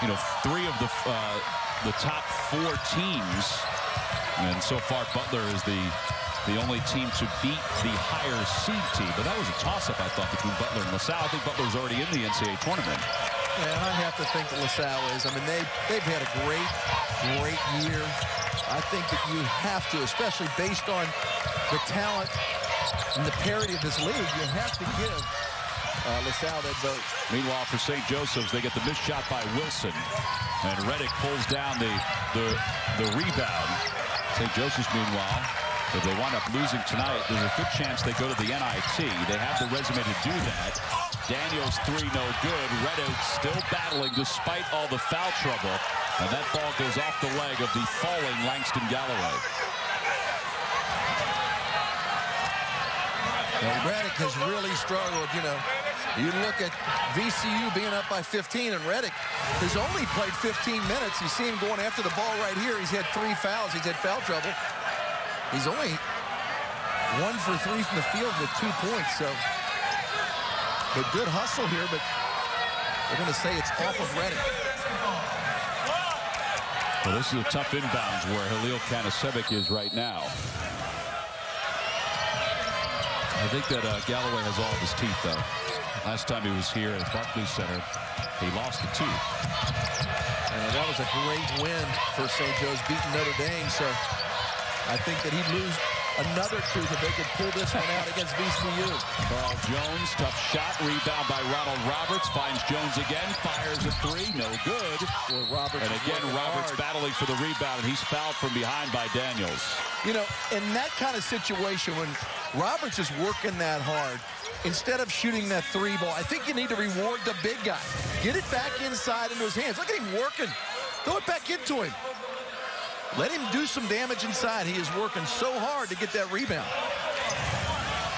you know, 3 of the top 4 teams, and so far Butler is the only team to beat the higher seed team. But that was a toss-up, I thought, between Butler and LaSalle. I think Butler's already in the NCAA tournament. Yeah, and I have to think that LaSalle is. I mean, they've had a great year. I think that you have to, especially based on the talent and the parity of this league, you have to give LaSalle that vote. Meanwhile, for St. Joseph's, they get the missed shot by Wilson. And Reddick pulls down the rebound. St. Joseph's, meanwhile, if they wind up losing tonight, there's a good chance they go to the NIT. They have the resume to do that. Daniels 3, no good. Reddick still battling despite all the foul trouble. And that ball goes off the leg of the falling Langston Galloway. Well, Reddick has really struggled, you know. You look at VCU being up by 15, and Reddick has only played 15 minutes. You see him going after the ball right here. He's had 3 fouls. He's had foul trouble. He's only 1 for 3 from the field with 2 points. So a good hustle here, but they're going to say it's off of Reddick. Well, this is a tough inbounds where Halil Kanasevic is right now. I think that Galloway has all of his teeth, though. Last time he was here at Barclays Center, he lost the tooth. And that was a great win for St. Joe's, beating Notre Dame. So I think that he'd lose another tooth if they could pull this one out against VCU. Carl Jones, tough shot, rebound by Ronald Roberts, finds Jones again, fires a 3, no good. Well, Roberts and again, Roberts hard. battling for the rebound, and he's fouled from behind by Daniels. You know, in that kind of situation, when Roberts is working that hard, instead of shooting that 3 ball, I think you need to reward the big guy. Get it back inside into his hands. Look at him working. Throw it back into him. Let him do some damage inside. He is working so hard to get that rebound.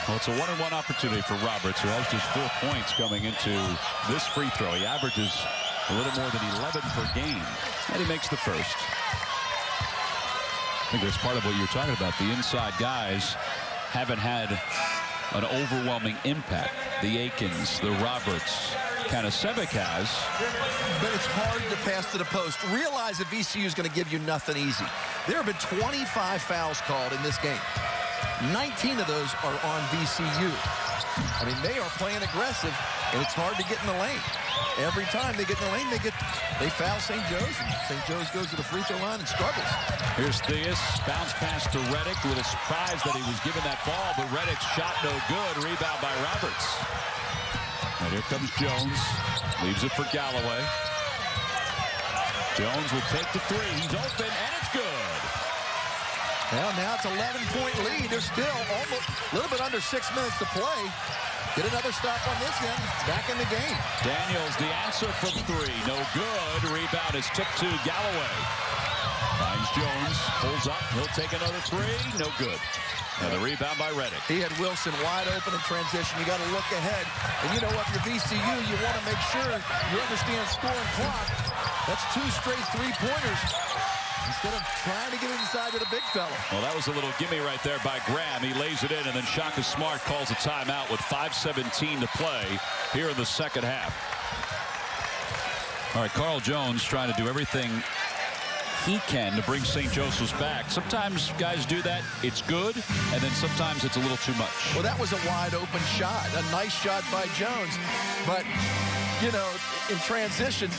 Well, it's a 1-on-1 opportunity for Roberts, who has just 4 points coming into this free throw. He averages a little more than 11 per game, and he makes the first. I think that's part of what you're talking about. The inside guys haven't had an overwhelming impact. The Aikens, the Roberts, Kanasevic has. But it's hard to pass to the post. Realize that VCU is going to give you nothing easy. There have been 25 fouls called in this game. 19 of those are on VCU. I mean, they are playing aggressive, and it's hard to get in the lane. Every time they get in the lane, they foul St. Joe's, and St. Joe's goes to the free throw line and struggles. Here's Theus, bounce pass to Reddick. A little surprised that he was given that ball, but Reddick's shot no good. Rebound by Roberts. And here comes Jones. Leaves it for Galloway. Jones will take the three. He's open, and it's good. Well, now it's an 11-point lead. There's still almost a little bit under 6 minutes to play. Get another stop on this end. Back in the game. Daniels, the answer from three. No good. Rebound is tipped to Galloway. Finds Jones. Pulls up. He'll take another three. No good. And the rebound by Reddick. He had Wilson wide open in transition. You got to look ahead. And you know what? You're VCU. You want to make sure you understand scoring clock. That's 2 straight three-pointers. Instead of trying to get inside to the big fella. Well, that was a little gimme right there by Graham. He lays it in, and then Shaka Smart calls a timeout with 5:17 to play here in the second half. All right, Carl Jones trying to do everything he can to bring St. Joseph's back. Sometimes guys do that. It's good, and then sometimes it's a little too much. Well, that was a wide open shot. A nice shot by Jones. But, you know, in transition,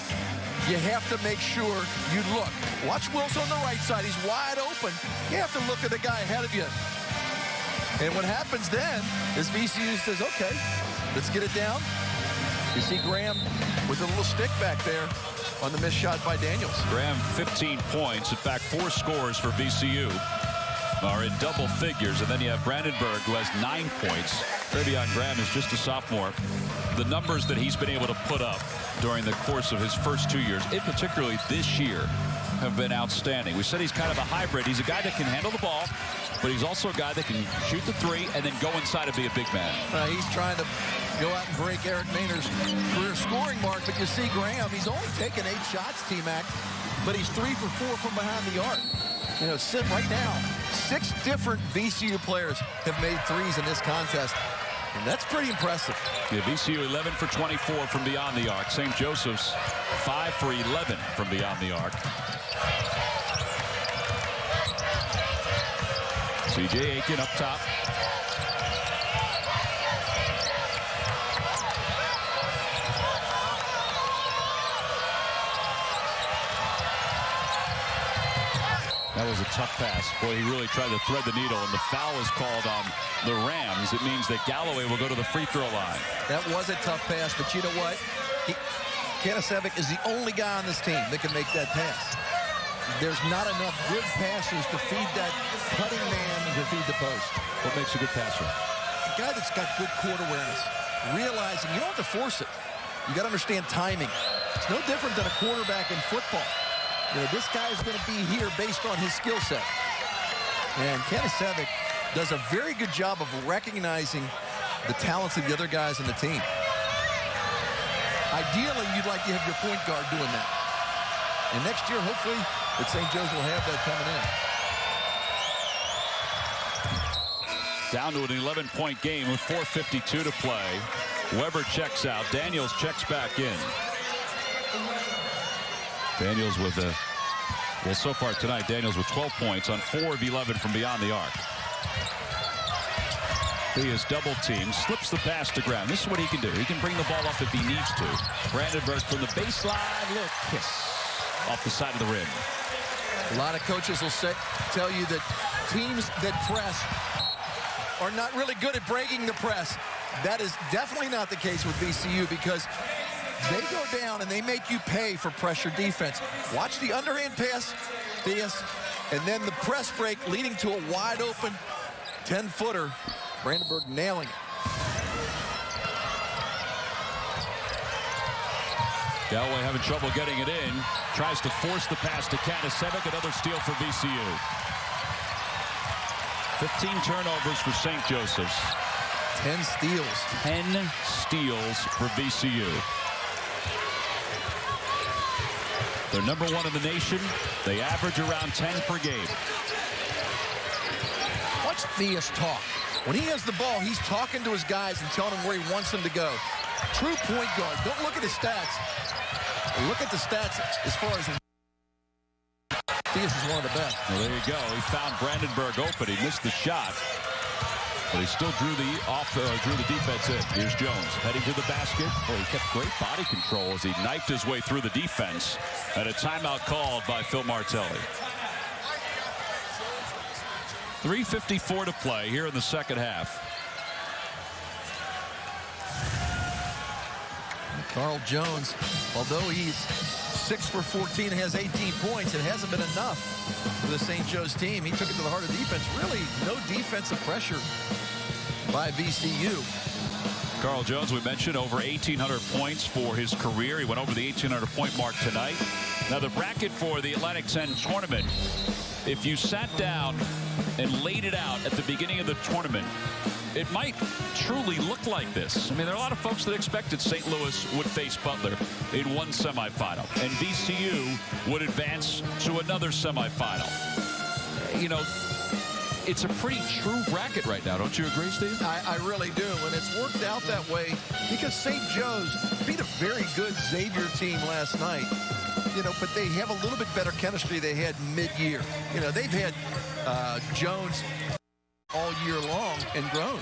you have to make sure you look. Watch Wilson on the right side. He's wide open. You have to look at the guy ahead of you. And what happens then is VCU says, okay, let's get it down. You see Graham with a little stick back there on the missed shot by Daniels. Graham, 15 points. In fact, 4 scores for VCU are in double figures. And then you have Brandenburg, who has 9 points. Treveon Graham is just a sophomore. The numbers that he's been able to put up during the course of his first 2 years, and particularly this year, have been outstanding. We said he's kind of a hybrid. He's a guy that can handle the ball, but he's also a guy that can shoot the three and then go inside and be a big man. He's trying to go out and break Eric Maynard's career scoring mark, but you see Graham, he's only taken 8 shots, T-Mac, but he's 3 for 4 from behind the arc. You know, right now, 6 different VCU players have made threes in this contest. And that's pretty impressive. Yeah, VCU 11 for 24 from beyond the arc. St. Joseph's 5 for 11 from beyond the arc. C.J. Aiken up top. That was a tough pass. Boy, he really tried to thread the needle, and the foul is called on the Rams. It means that Galloway will go to the free throw line. That was a tough pass, but you know what? Kanasevic is the only guy on this team that can make that pass. There's not enough good passers to feed that cutting man and to feed the post. What makes a good passer? A guy that's got good court awareness. Realizing you don't have to force it. You got to understand timing. It's no different than a quarterback in football. You know, this guy is going to be here based on his skill set. And Kanasevic does a very good job of recognizing the talents of the other guys on the team. Ideally, you'd like to have your point guard doing that. And next year, hopefully, that St. Joe's will have that coming in. Down to an 11-point game with 4:52 to play. Weber checks out. Daniels checks back in. Daniels with well, so far tonight, Daniels with 12 points on 4 of 11 from beyond the arc. He is double teamed, slips the pass to Graham. This is what he can do. He can bring the ball up if he needs to. Brandenburg from the baseline, little kiss off the side of the rim. A lot of coaches will tell you that teams that press are not really good at breaking the press. That is definitely not the case with VCU, because they go down and they make you pay for pressure defense. Watch the underhand pass, Theus, and then the press break leading to a wide open 10-footer. Brandenburg nailing it. Galloway having trouble getting it in. Tries to force the pass to Kanasevic. Another steal for VCU. 15 turnovers for St. Joseph's. 10 steals. 10 steals for VCU. They're #1 in the nation. They average around 10 per game. Theus talk. When he has the ball, he's talking to his guys and telling them where he wants them to go. True point guard. Don't look at his stats. Look at the stats as far as Theus is one of the best. Well, there you go. He found Brandenburg open. He missed the shot, but he still drew the defense in. Here's Jones heading to the basket. Boy, he kept great body control as he knifed his way through the defense. And a timeout called by Phil Martelli. 3:54 to play here in the second half. Carl Jones, although he's 6 for 14 and has 18 points, it hasn't been enough for the St. Joe's team. He took it to the heart of defense. Really, no defensive pressure by VCU. Carl Jones, we mentioned, over 1,800 points for his career. He went over the 1,800-point mark tonight. Now, the bracket for the Atlantic 10 tournament, if you sat down and laid it out at the beginning of the tournament, it might truly look like this. I mean, there are a lot of folks that expected St. Louis would face Butler in one semifinal, and VCU would advance to another semifinal. You know, it's a pretty true bracket right now. Don't you agree, Steve? I really do, and it's worked out that way because St. Joe's beat a very good Xavier team last night. You know, but they have a little bit better chemistry they had mid-year. You know, they've had Jones all year long and grown.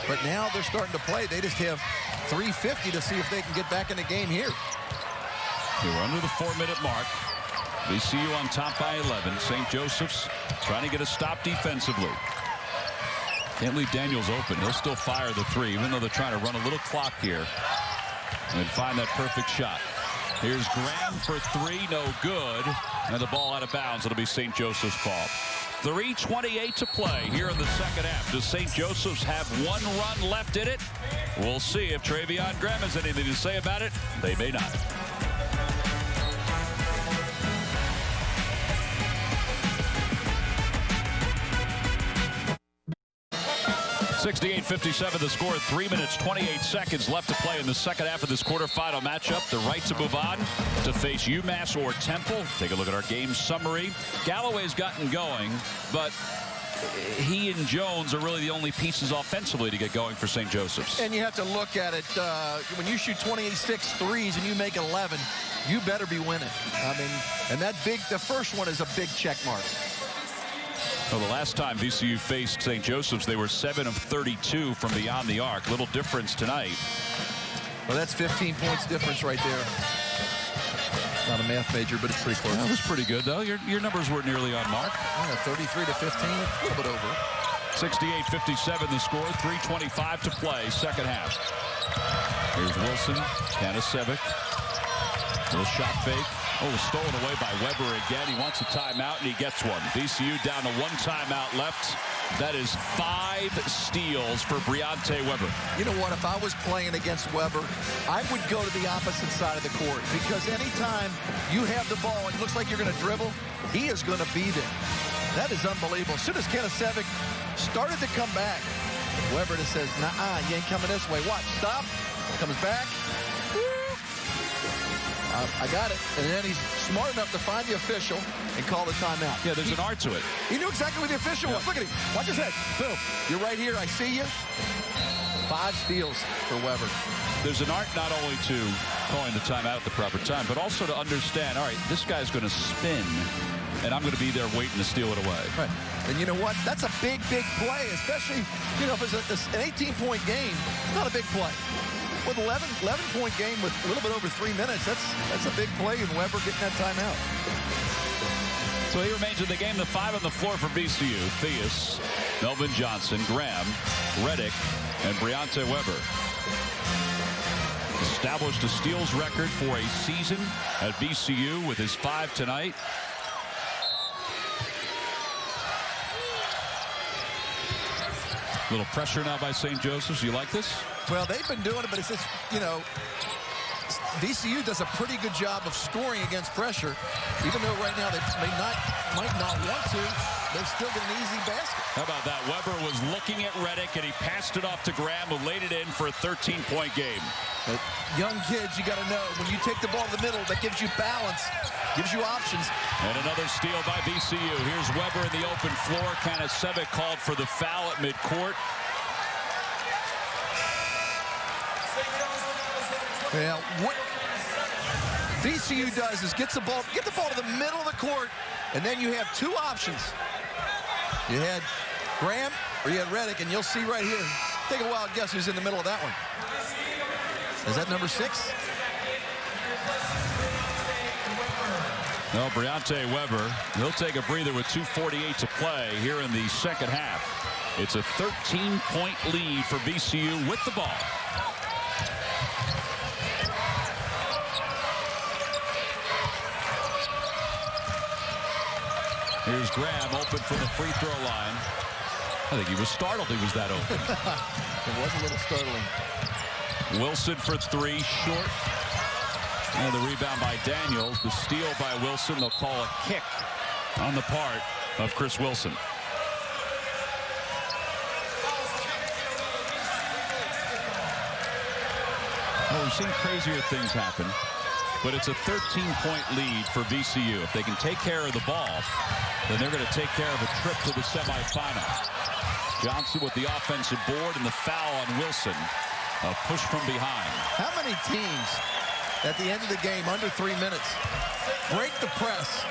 But now they're starting to play. They just have 3:50 to see if they can get back in the game here. We're under the 4-minute mark. VCU on top by 11. St. Joseph's trying to get a stop defensively. Can't leave Daniels open. He'll still fire the three, even though they're trying to run a little clock here and find that perfect shot. Here's Graham for three, no good. And the ball out of bounds. It'll be St. Joseph's ball. 3:28 to play here in the second half. Does St. Joseph's have one run left in it? We'll see if Treveon Graham has anything to say about it. They may not. 68-57 the score. 3 minutes 28 seconds left to play in the second half of this quarterfinal matchup. The right to move on to face UMass or Temple. Take a look at our game summary. Galloway's gotten going, but he and Jones are really the only pieces offensively to get going for St. Joseph's. And you have to look at it. When you shoot 26 threes and you make 11, you better be winning. I mean, and the first one is a big check mark. Well, the last time VCU faced St. Joseph's, they were 7 of 32 from beyond the arc. Little difference tonight. Well, that's 15 points difference right there. Not a math major, but it's pretty close. That was pretty good, though. Your numbers were nearly on mark. Yeah, 33 to 15, a little bit over. 68-57 the score. 3:25 to play, second half. Here's Wilson, Kanasevic. Little shot fake. Oh, stolen away by Weber again. He wants a timeout, and he gets one. VCU down to one timeout left. That is 5 steals for Briante Weber. You know what? If I was playing against Weber, I would go to the opposite side of the court, because anytime you have the ball and it looks like you're going to dribble, he is going to be there. That is unbelievable. As soon as Kanasevic started to come back, Weber just says, nah, you ain't coming this way. Watch, stop, comes back. I got it. And then he's smart enough to find the official and call the timeout. Yeah, there's an art to it. He knew exactly where the official was. Look at him. Watch his head. Boom. You're right here. I see you. 5 steals for Weber. There's an art not only to calling the timeout at the proper time, but also to understand, all right, this guy's going to spin, and I'm going to be there waiting to steal it away. Right. And you know what? That's a big, big play, especially, you know, if it's an 18-point game, it's not a big play. With 11-point game with a little bit over 3 minutes, that's a big play, and Weber getting that timeout. So he remains in the game. The 5 on the floor for VCU. Theus, Melvin Johnson, Graham, Reddick, and Briante Weber. Established a steals record for a season at VCU with his 5 tonight. Little pressure now by St. Joseph's. You like this? Well, they've been doing it, but it's just, you know, VCU does a pretty good job of scoring against pressure. Even though right now they might not want to, they still get an easy basket. How about that? Weber was looking at Reddick, and he passed it off to Graham, who laid it in for a 13-point game. But young kids, you got to know, when you take the ball to the middle, that gives you balance, gives you options. And another steal by VCU. Here's Weber in the open floor. Kanasevic called for the foul at midcourt. Well, what VCU does is get the ball to the middle of the court, and then you have two options. You had Graham or you had Reddick, and you'll see right here. Take a wild guess who's in the middle of that one. Is that number 6? No, Briante Weber. He'll take a breather with 2:48 to play here in the second half. It's a 13-point lead for VCU with the ball. Here's Graham open from the free throw line. I think he was startled he was that open. It was a little startling. Wilson for 3, short. And the rebound by Daniels. The steal by Wilson. They'll call a kick on the part of Chris Wilson. Well, we've seen crazier things happen, but it's a 13-point lead for VCU. If they can take care of the ball, then they're going to take care of a trip to the semifinal. Johnson with the offensive board and the foul on Wilson. A push from behind. How many teams at the end of the game, under 3 minutes, break the press?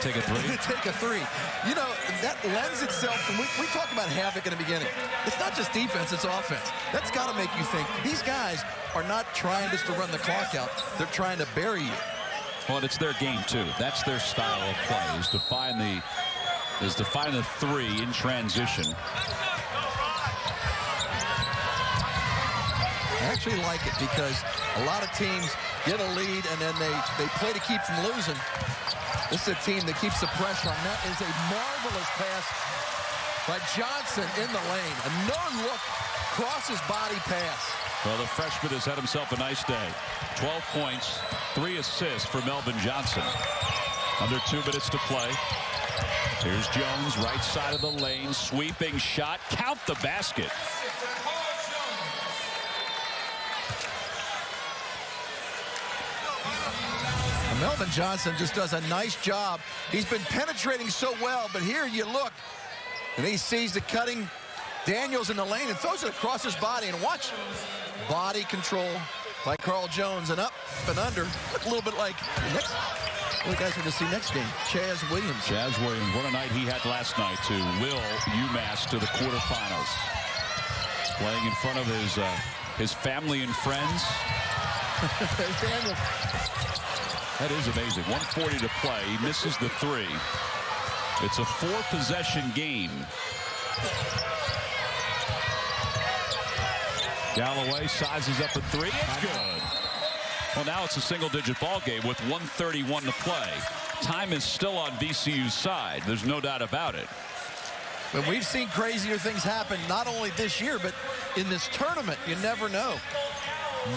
Take a 3? Take a 3. You know, that lends itself, and we talk about havoc in the beginning. It's not just defense, it's offense. That's got to make you think. These guys are not trying just to run the clock out. They're trying to bury you. Well, and it's their game, too. That's their style of play, is to find the 3 in transition. I actually like it because a lot of teams get a lead and then they play to keep from losing. This is a team that keeps the pressure on. That is a marvelous pass by Johnson in the lane. A no-look cross-his-body pass. Well, the freshman has had himself a nice day. 12 points, 3 assists for Melvin Johnson. Under 2 minutes to play. Here's Jones, right side of the lane, sweeping shot. Count the basket. Melvin Johnson just does a nice job. He's been penetrating so well, but here you look, and he sees the cutting Daniels in the lane and throws it across his body. And watch, body control by Carl Jones, and up and under. Look a little bit like the guys we're going to see next game, Chaz Williams. Chaz Williams, what a night he had last night to will UMass to the quarterfinals. Playing in front of his family and friends. Daniel. That is amazing. 1:40 to play. He misses the 3. It's a 4-possession game. Galloway sizes up a 3. It's good. Well, now it's a single-digit ball game with 1:31 to play. Time is still on VCU's side. There's no doubt about it. But we've seen crazier things happen, not only this year, but in this tournament. You never know.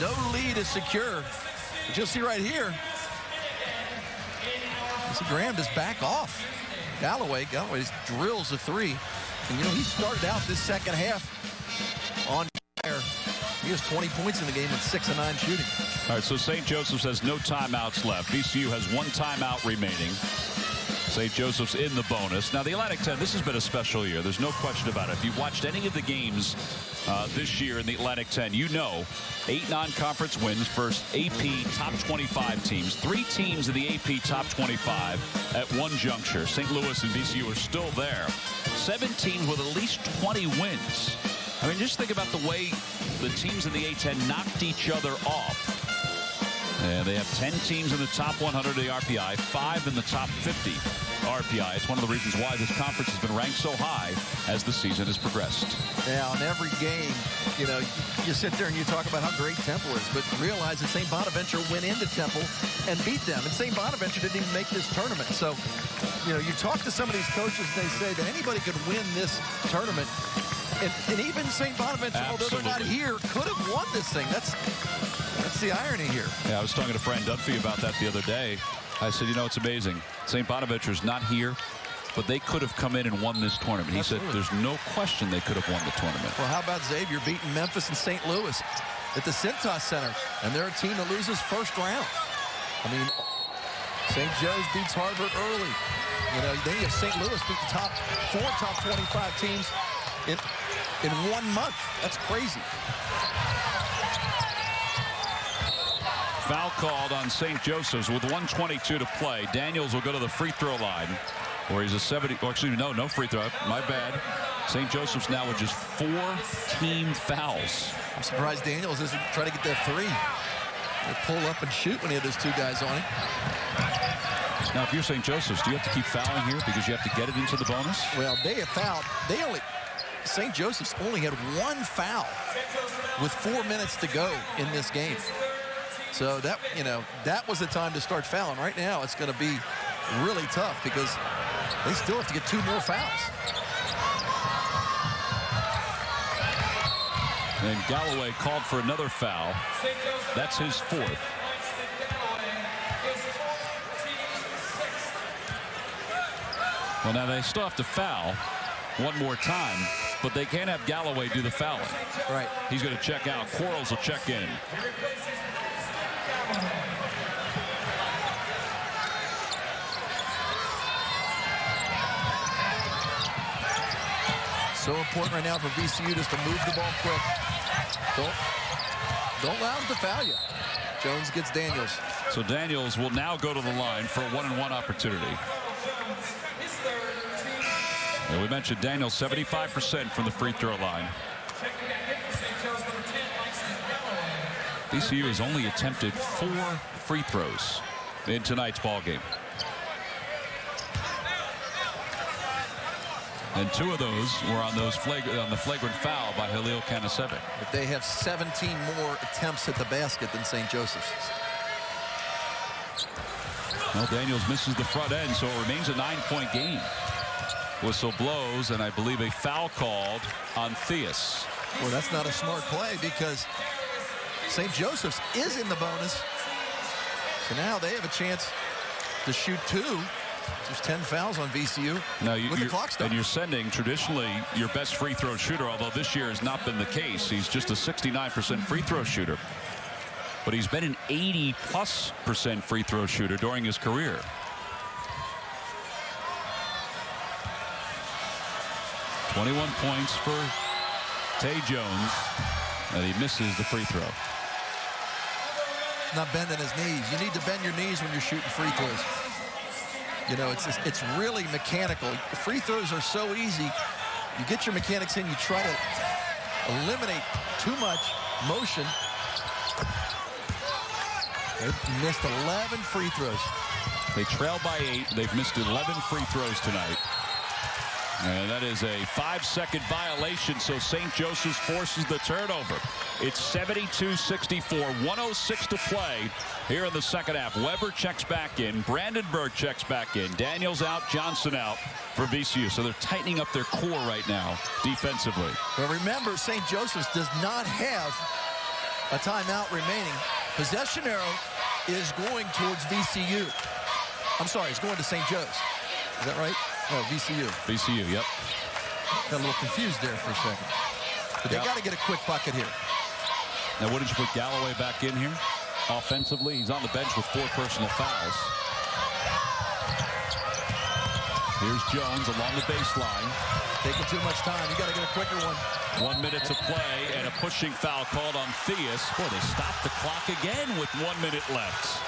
No lead is secure. But you'll see right here. See, Graham just back off. Galloway just drills a 3. And, you know, he started out this second half on fire. He has 20 points in the game and 6 of 9 shooting. All right, so St. Joseph's has no timeouts left. VCU has 1 timeout remaining. St. Joseph's in the bonus. Now, the Atlantic 10, this has been a special year. There's no question about it. If you've watched any of the games this year in the Atlantic 10, you know 8 non-conference wins versus AP top 25 teams. 3 teams in the AP top 25 at one juncture. St. Louis and VCU are still there. 7 teams with at least 20 wins. I mean, just think about the way the teams in the A10 knocked each other off. And they have 10 teams in the top 100 of the RPI, 5 in the top 50 RPI. It's one of the reasons why this conference has been ranked so high as the season has progressed. Yeah, on every game, you know, you sit there and you talk about how great Temple is, but realize that St. Bonaventure went into Temple and beat them. And St. Bonaventure didn't even make this tournament. So, you know, you talk to some of these coaches and they say that anybody could win this tournament. And even St. Bonaventure, although they're not here, could have won this thing. That's That's the irony here. Yeah, I was talking to Fran Dunphy about that the other day. I said, you know, it's amazing. St. Bonaventure's not here, but they could have come in and won this tournament. He said there's no question they could have won the tournament. Well, how about Xavier beating Memphis and St. Louis at the Cintas Center, and they're a team that loses first round. I mean, St. Joe's beats Harvard early. You know, then you have St. Louis beat the four top 25 teams in 1 month. That's crazy. Foul called on St. Joseph's with 1:22 to play. Daniels will go to the free throw line, where he's a 70. Oh, excuse me, no free throw. My bad. St. Joseph's now with just 4 team fouls. I'm surprised Daniels isn't trying to get that three. They pull up and shoot when he had those 2 guys on him. Now, if you're St. Joseph's, do you have to keep fouling here because you have to get it into the bonus? Well, they have fouled. St. Joseph's only had 1 foul with 4 minutes to go in this game. So that, you know, that was the time to start fouling. Right now, it's going to be really tough because they still have to get 2 more fouls. And Galloway called for another foul. That's his 4th. Well, now they still have to foul 1 more time, but they can't have Galloway do the fouling. Right. He's going to check out. Quarles will check in. So important right now for VCU just to move the ball quick. Don't allow them to foul you. Jones gets Daniels. So Daniels will now go to the line for a 1-and-1 opportunity. And we mentioned Daniels 75% from the free throw line. VCU has only attempted 4 free throws in tonight's ball game. And 2 of those were on the flagrant foul by Halil Kanasevic. But they have 17 more attempts at the basket than St. Joseph's. Well, Daniels misses the front end, so it remains a 9-point game. Whistle blows, and I believe a foul called on Theus. Well, that's not a smart play because St. Joseph's is in the bonus. So now they have a chance to shoot 2. There's 10 fouls on VCU with the clock stopped. And you're sending traditionally your best free throw shooter, although this year has not been the case. He's just a 69% free throw shooter. But he's been an 80+% free throw shooter during his career. .21 points for Tay Jones, and he misses the free throw. Not bending his knees. You need to bend your knees when you're shooting free throws. You know, it's really mechanical. Free throws are so easy. You get your mechanics in, you try to eliminate too much motion. They've missed 11 free throws. They trail by 8. They've missed 11 free throws tonight. And that is a 5-second violation, so St. Joseph's forces the turnover. It's 72-64, 1:06 to play here in the second half. Weber checks back in. Brandenburg checks back in. Daniels out, Johnson out for VCU. So they're tightening up their core right now defensively. Well, remember, St. Joseph's does not have a timeout remaining. Possession arrow is going towards VCU. I'm sorry, it's going to St. Joe's. Is that right? No, VCU. VCU, yep. Got a little confused there for a second. But they got to get a quick bucket here. Now, wouldn't you put Galloway back in here? Offensively, he's on the bench with 4 personal fouls. Here's Jones along the baseline. Taking too much time. You got to get a quicker one. 1 minute to play, and a pushing foul called on Theus. Boy, they stopped the clock again with 1 minute left.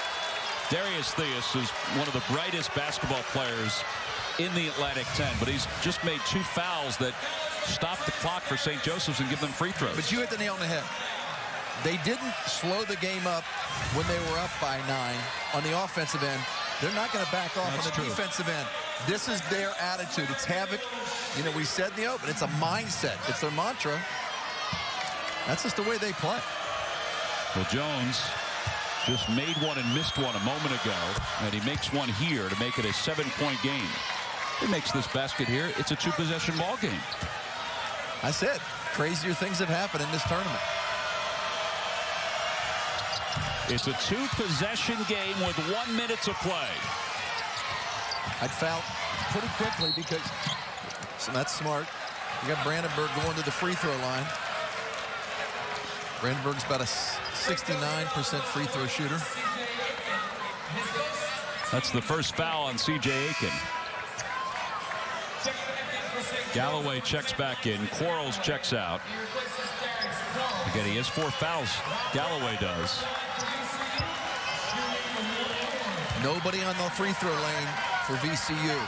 Darius Theus is one of the brightest basketball players in the Atlantic 10, but he's just made 2 fouls that stop the clock for St. Joseph's and give them free throws. But you hit the nail on the head. They didn't slow the game up when they were up by 9 on the offensive end. They're not going to back off on the defensive end. This is their attitude. It's havoc. You know, we said in the open, it's a mindset. It's their mantra. That's just the way they play. Well, Jones just made one and missed one a moment ago, and he makes one here to make it a 7-point game. He makes this basket here. It's a 2-possession ball game. I said, crazier things have happened in this tournament. It's a 2-possession game with 1 minute to play. I'd foul pretty quickly because that's smart. You got Brandenburg going to the free throw line. Brandenburg's about a 69% free throw shooter. That's the first foul on C.J. Aiken. Galloway checks back in. Quarles checks out. Again, he has 4 fouls. Galloway does. Nobody on the free throw lane for VCU.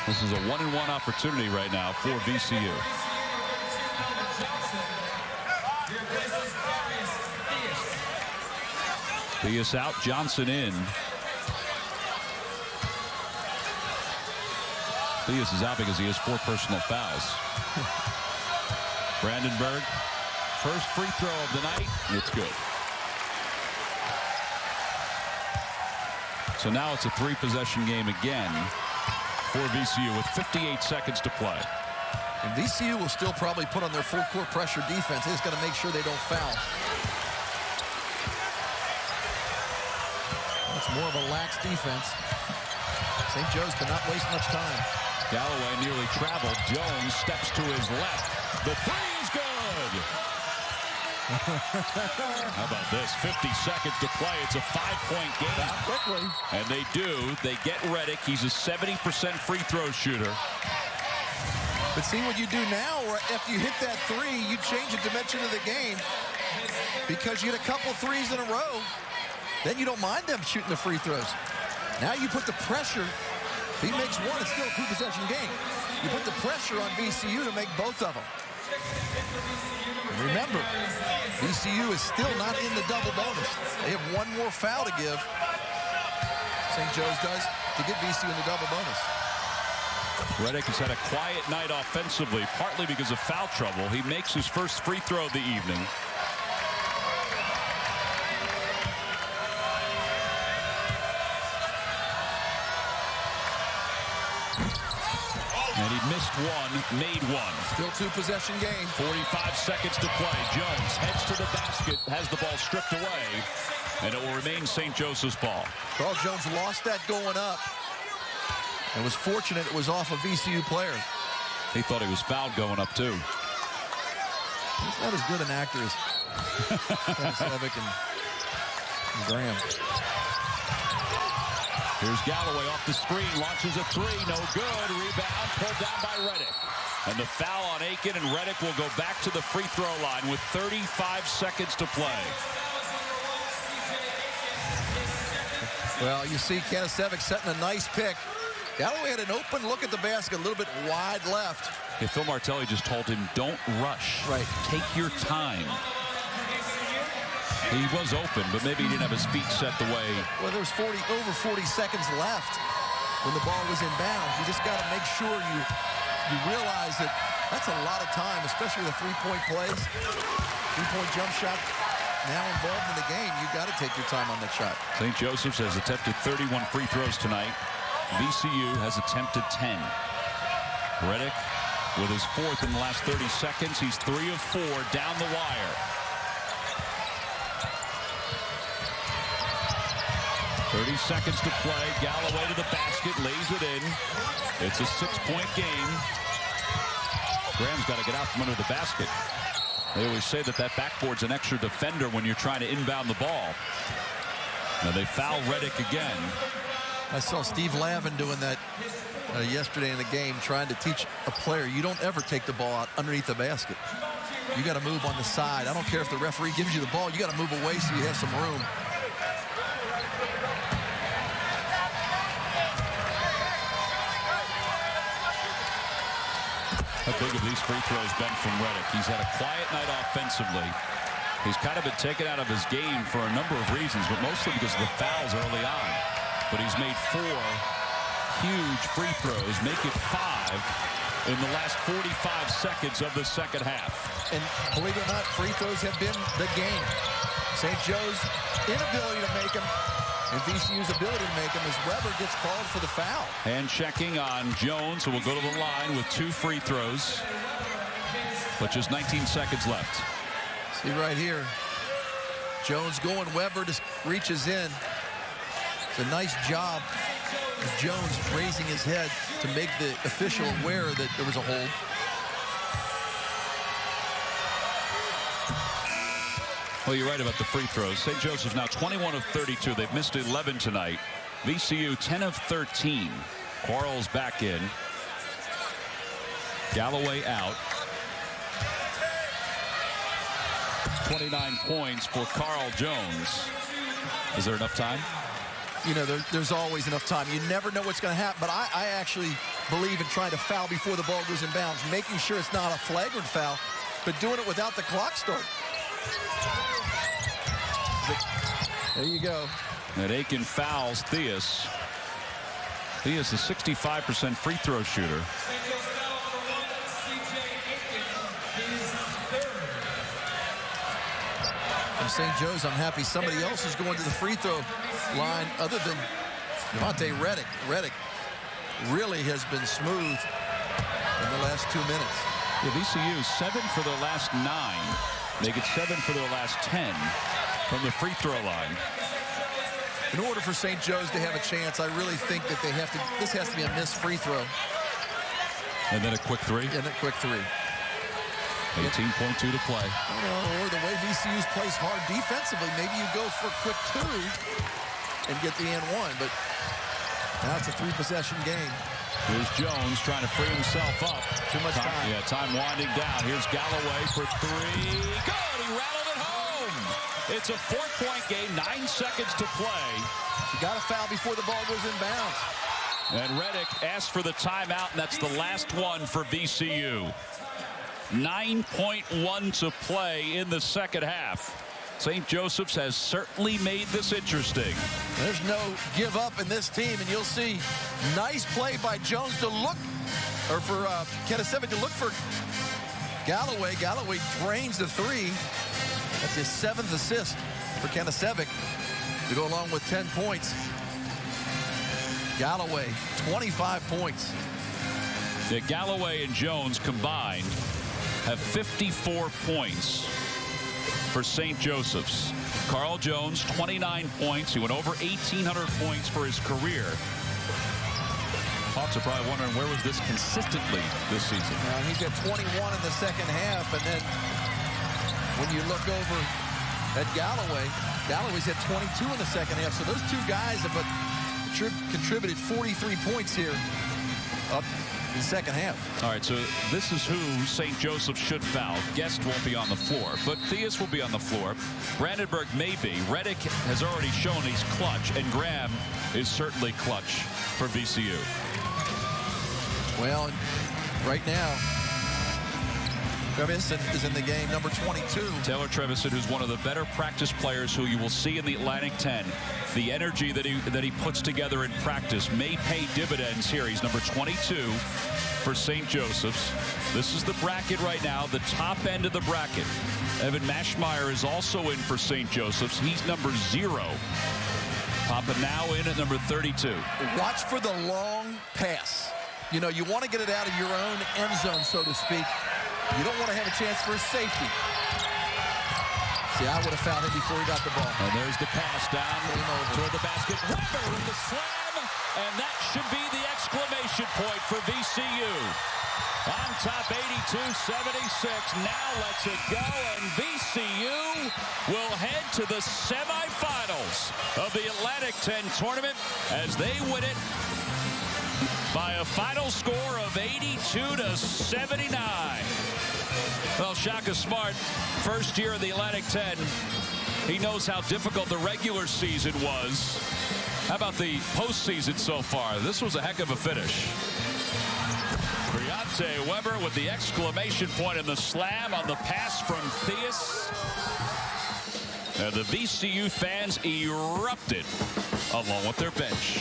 This is a 1-and-1 opportunity right now for VCU. Theus out, Johnson in. Theus is out because he has 4 personal fouls. Brandenburg, first free throw of the night. It's good. So now it's a 3-possession game again for VCU with 58 seconds to play. And VCU will still probably put on their full court pressure defense. They just got to make sure they don't foul. It's more of a lax defense. St. Joe's cannot waste much time. Galloway nearly traveled. Jones steps to his left. The three is good. How about this? 50 seconds to play. It's a 5-point game. Quickly. And they do. They get Reddick. He's a 70% free throw shooter. But see what you do now, after you hit that three, you change the dimension of the game because you get a couple threes in a row. Then you don't mind them shooting the free throws. Now you put the pressure. If he makes one, it's still a 2-possession game. You put the pressure on VCU to make both of them. And remember, VCU is still not in the double bonus. They have 1 more foul to give. St. Joe's does to get VCU in the double bonus. Reddick has had a quiet night offensively, partly because of foul trouble. He makes his first free throw of the evening. And he missed one, made one. Still 2-possession game. 45 seconds to play. Jones heads to the basket, has the ball stripped away, and it will remain St. Joseph's ball. Carl Jones lost that going up. And was fortunate it was off a VCU player. He thought he was fouled going up, too. He's not as good an actor as Sevick and Graham. Here's Galloway off the screen, launches a three, no good. Rebound pulled down by Reddick. And the foul on Aiken, and Reddick will go back to the free throw line with 35 seconds to play. Well, you see Sevick setting a nice pick. Galloway had an open look at the basket, a little bit wide left. Yeah, Phil Martelli just told him, don't rush. Right. Take your time. He was open, but maybe he didn't have his feet set the way. Well, there was over 40 seconds left when the ball was in bounds. You just got to make sure you realize that that's a lot of time, especially the three-point plays. Three-point jump shot now involved in the game. You got to take your time on that shot. St. Joseph's has attempted 31 free throws tonight. VCU has attempted 10. Reddick with his 4th in the last 30 seconds. He's 3 of 4 down the wire. 30 seconds to play. Galloway to the basket, lays it in. It's a 6-point game. Graham's got to get out from under the basket. They always say that backboard's an extra defender when you're trying to inbound the ball. Now they foul Reddick again. I saw Steve Lavin doing that yesterday in the game, trying to teach a player, you don't ever take the ball out underneath the basket. You got to move on the side. I don't care if the referee gives you the ball. You got to move away so you have some room. How big have these free throws been from Reddick? He's had a quiet night offensively. He's kind of been taken out of his game for a number of reasons, but mostly because of the fouls early on. But he's made 4 huge free throws, make it 5 in the last 45 seconds of the second half. And believe it or not, free throws have been the game. St. Joe's inability to make them and VCU's ability to make them as Weber gets called for the foul. And checking on Jones, who will go to the line with 2 free throws. But just 19 seconds left. See right here. Jones going, Weber just reaches in. It's a nice job of Jones raising his head to make the official aware that there was a hold. Well, you're right about the free throws. St. Joseph's now 21 of 32. They've missed 11 tonight. VCU 10 of 13. Quarles back in. Galloway out. 29 points for Carl Jones. Is there enough time? You know, there's always enough time. You never know what's going to happen. But I actually believe in trying to foul before the ball goes in bounds, making sure it's not a flagrant foul, but doing it without the clock start. There you go. And Aiken fouls Theus. Theus is a 65% free throw shooter. From St. Joe's, I'm happy somebody else is going to the free throw line other than Briante Weber. Reddick really has been smooth in the last 2 minutes. Yeah, VCU 7 for their last 9. Make it 7 for their last 10 from the free throw line. In order for St. Joe's to have a chance, I really think that this has to be a missed free throw. And then a quick three. And a quick three. 18.2 to play. Or the way VCU plays hard defensively, maybe you go for a quick 2 and get the and one, but now it's a 3-possession game. Here's Jones trying to free himself up. Too much time. Yeah, time winding down. Here's Galloway for 3. Good! He rattled it home! It's a 4-point game, 9 seconds to play. You got to foul before the ball goes in bounds. And Reddick asked for the timeout, and that's the last one for VCU. 9.1 to play in the second half. St. Joseph's has certainly made this interesting. There's no give up in this team, and you'll see nice play by Jones to look, or for Kenesevic to look for Galloway. Galloway drains the 3. That's his 7th assist for Kenesevic to go along with 10 points. Galloway, 25 points. Yeah, Galloway and Jones combined have 54 points for St. Joseph's. Carl Jones, 29 points. He went over 1,800 points for his career. Hawks are probably wondering, where was this consistently this season? He's at 21 in the second half, and then when you look over at Galloway, Galloway's at 22 in the second half. So those two guys have contributed 43 points here up in the second half. All right, so this is who St. Joseph should foul. Guest won't be on the floor, but Theus will be on the floor. Brandenburg may be. Reddick has already shown he's clutch, and Graham is certainly clutch for VCU. Well, right now, Trevison is in the game, number 22. Taylor Trevison, who's one of the better practice players who you will see in the Atlantic 10. The energy that he puts together in practice may pay dividends here. He's number 22 for St. Joseph's. This is the bracket right now, the top end of the bracket. Evan Maschmeyer is also in for St. Joseph's. He's number 0. Papa now in at number 32. Watch for the long pass. You know, you want to get it out of your own end zone, so to speak. You don't want to have a chance for a safety. See, I would have fouled him before he got the ball. And there's the pass down toward the basket. Weber with the slam, and that should be the exclamation point for VCU. On top, 82-76. Now lets it go, and VCU will head to the semifinals of the Atlantic 10 tournament as they win it by a final score of 82-79. Well, Shaka Smart, first year in the Atlantic 10. He knows how difficult the regular season was. How about the postseason so far? This was a heck of a finish. Briante Weber with the exclamation point and the slam on the pass from Theus. And the VCU fans erupted along with their bench.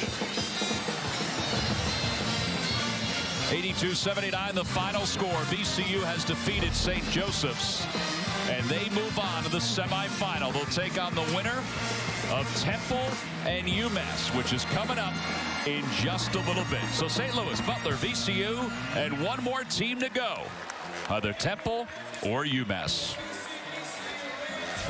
82-79, the final score. VCU has defeated St. Joseph's, and they move on to the semifinal. They'll take on the winner of Temple and UMass, which is coming up in just a little bit. So St. Louis, Butler, VCU, and one more team to go. Either Temple or UMass.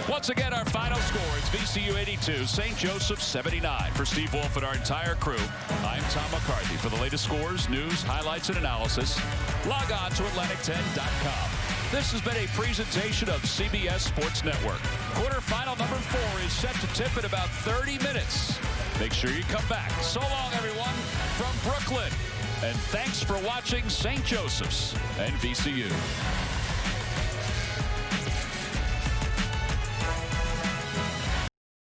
Once again, our final score is VCU 82, St. Joseph's 79. For Steve Wolf and our entire crew, I'm Tom McCarthy. For the latest scores, news, highlights, and analysis, log on to Atlantic10.com. This has been a presentation of CBS Sports Network. Quarterfinal number 4 is set to tip in about 30 minutes. Make sure you come back. So long, everyone, from Brooklyn. And thanks for watching St. Joseph's and VCU.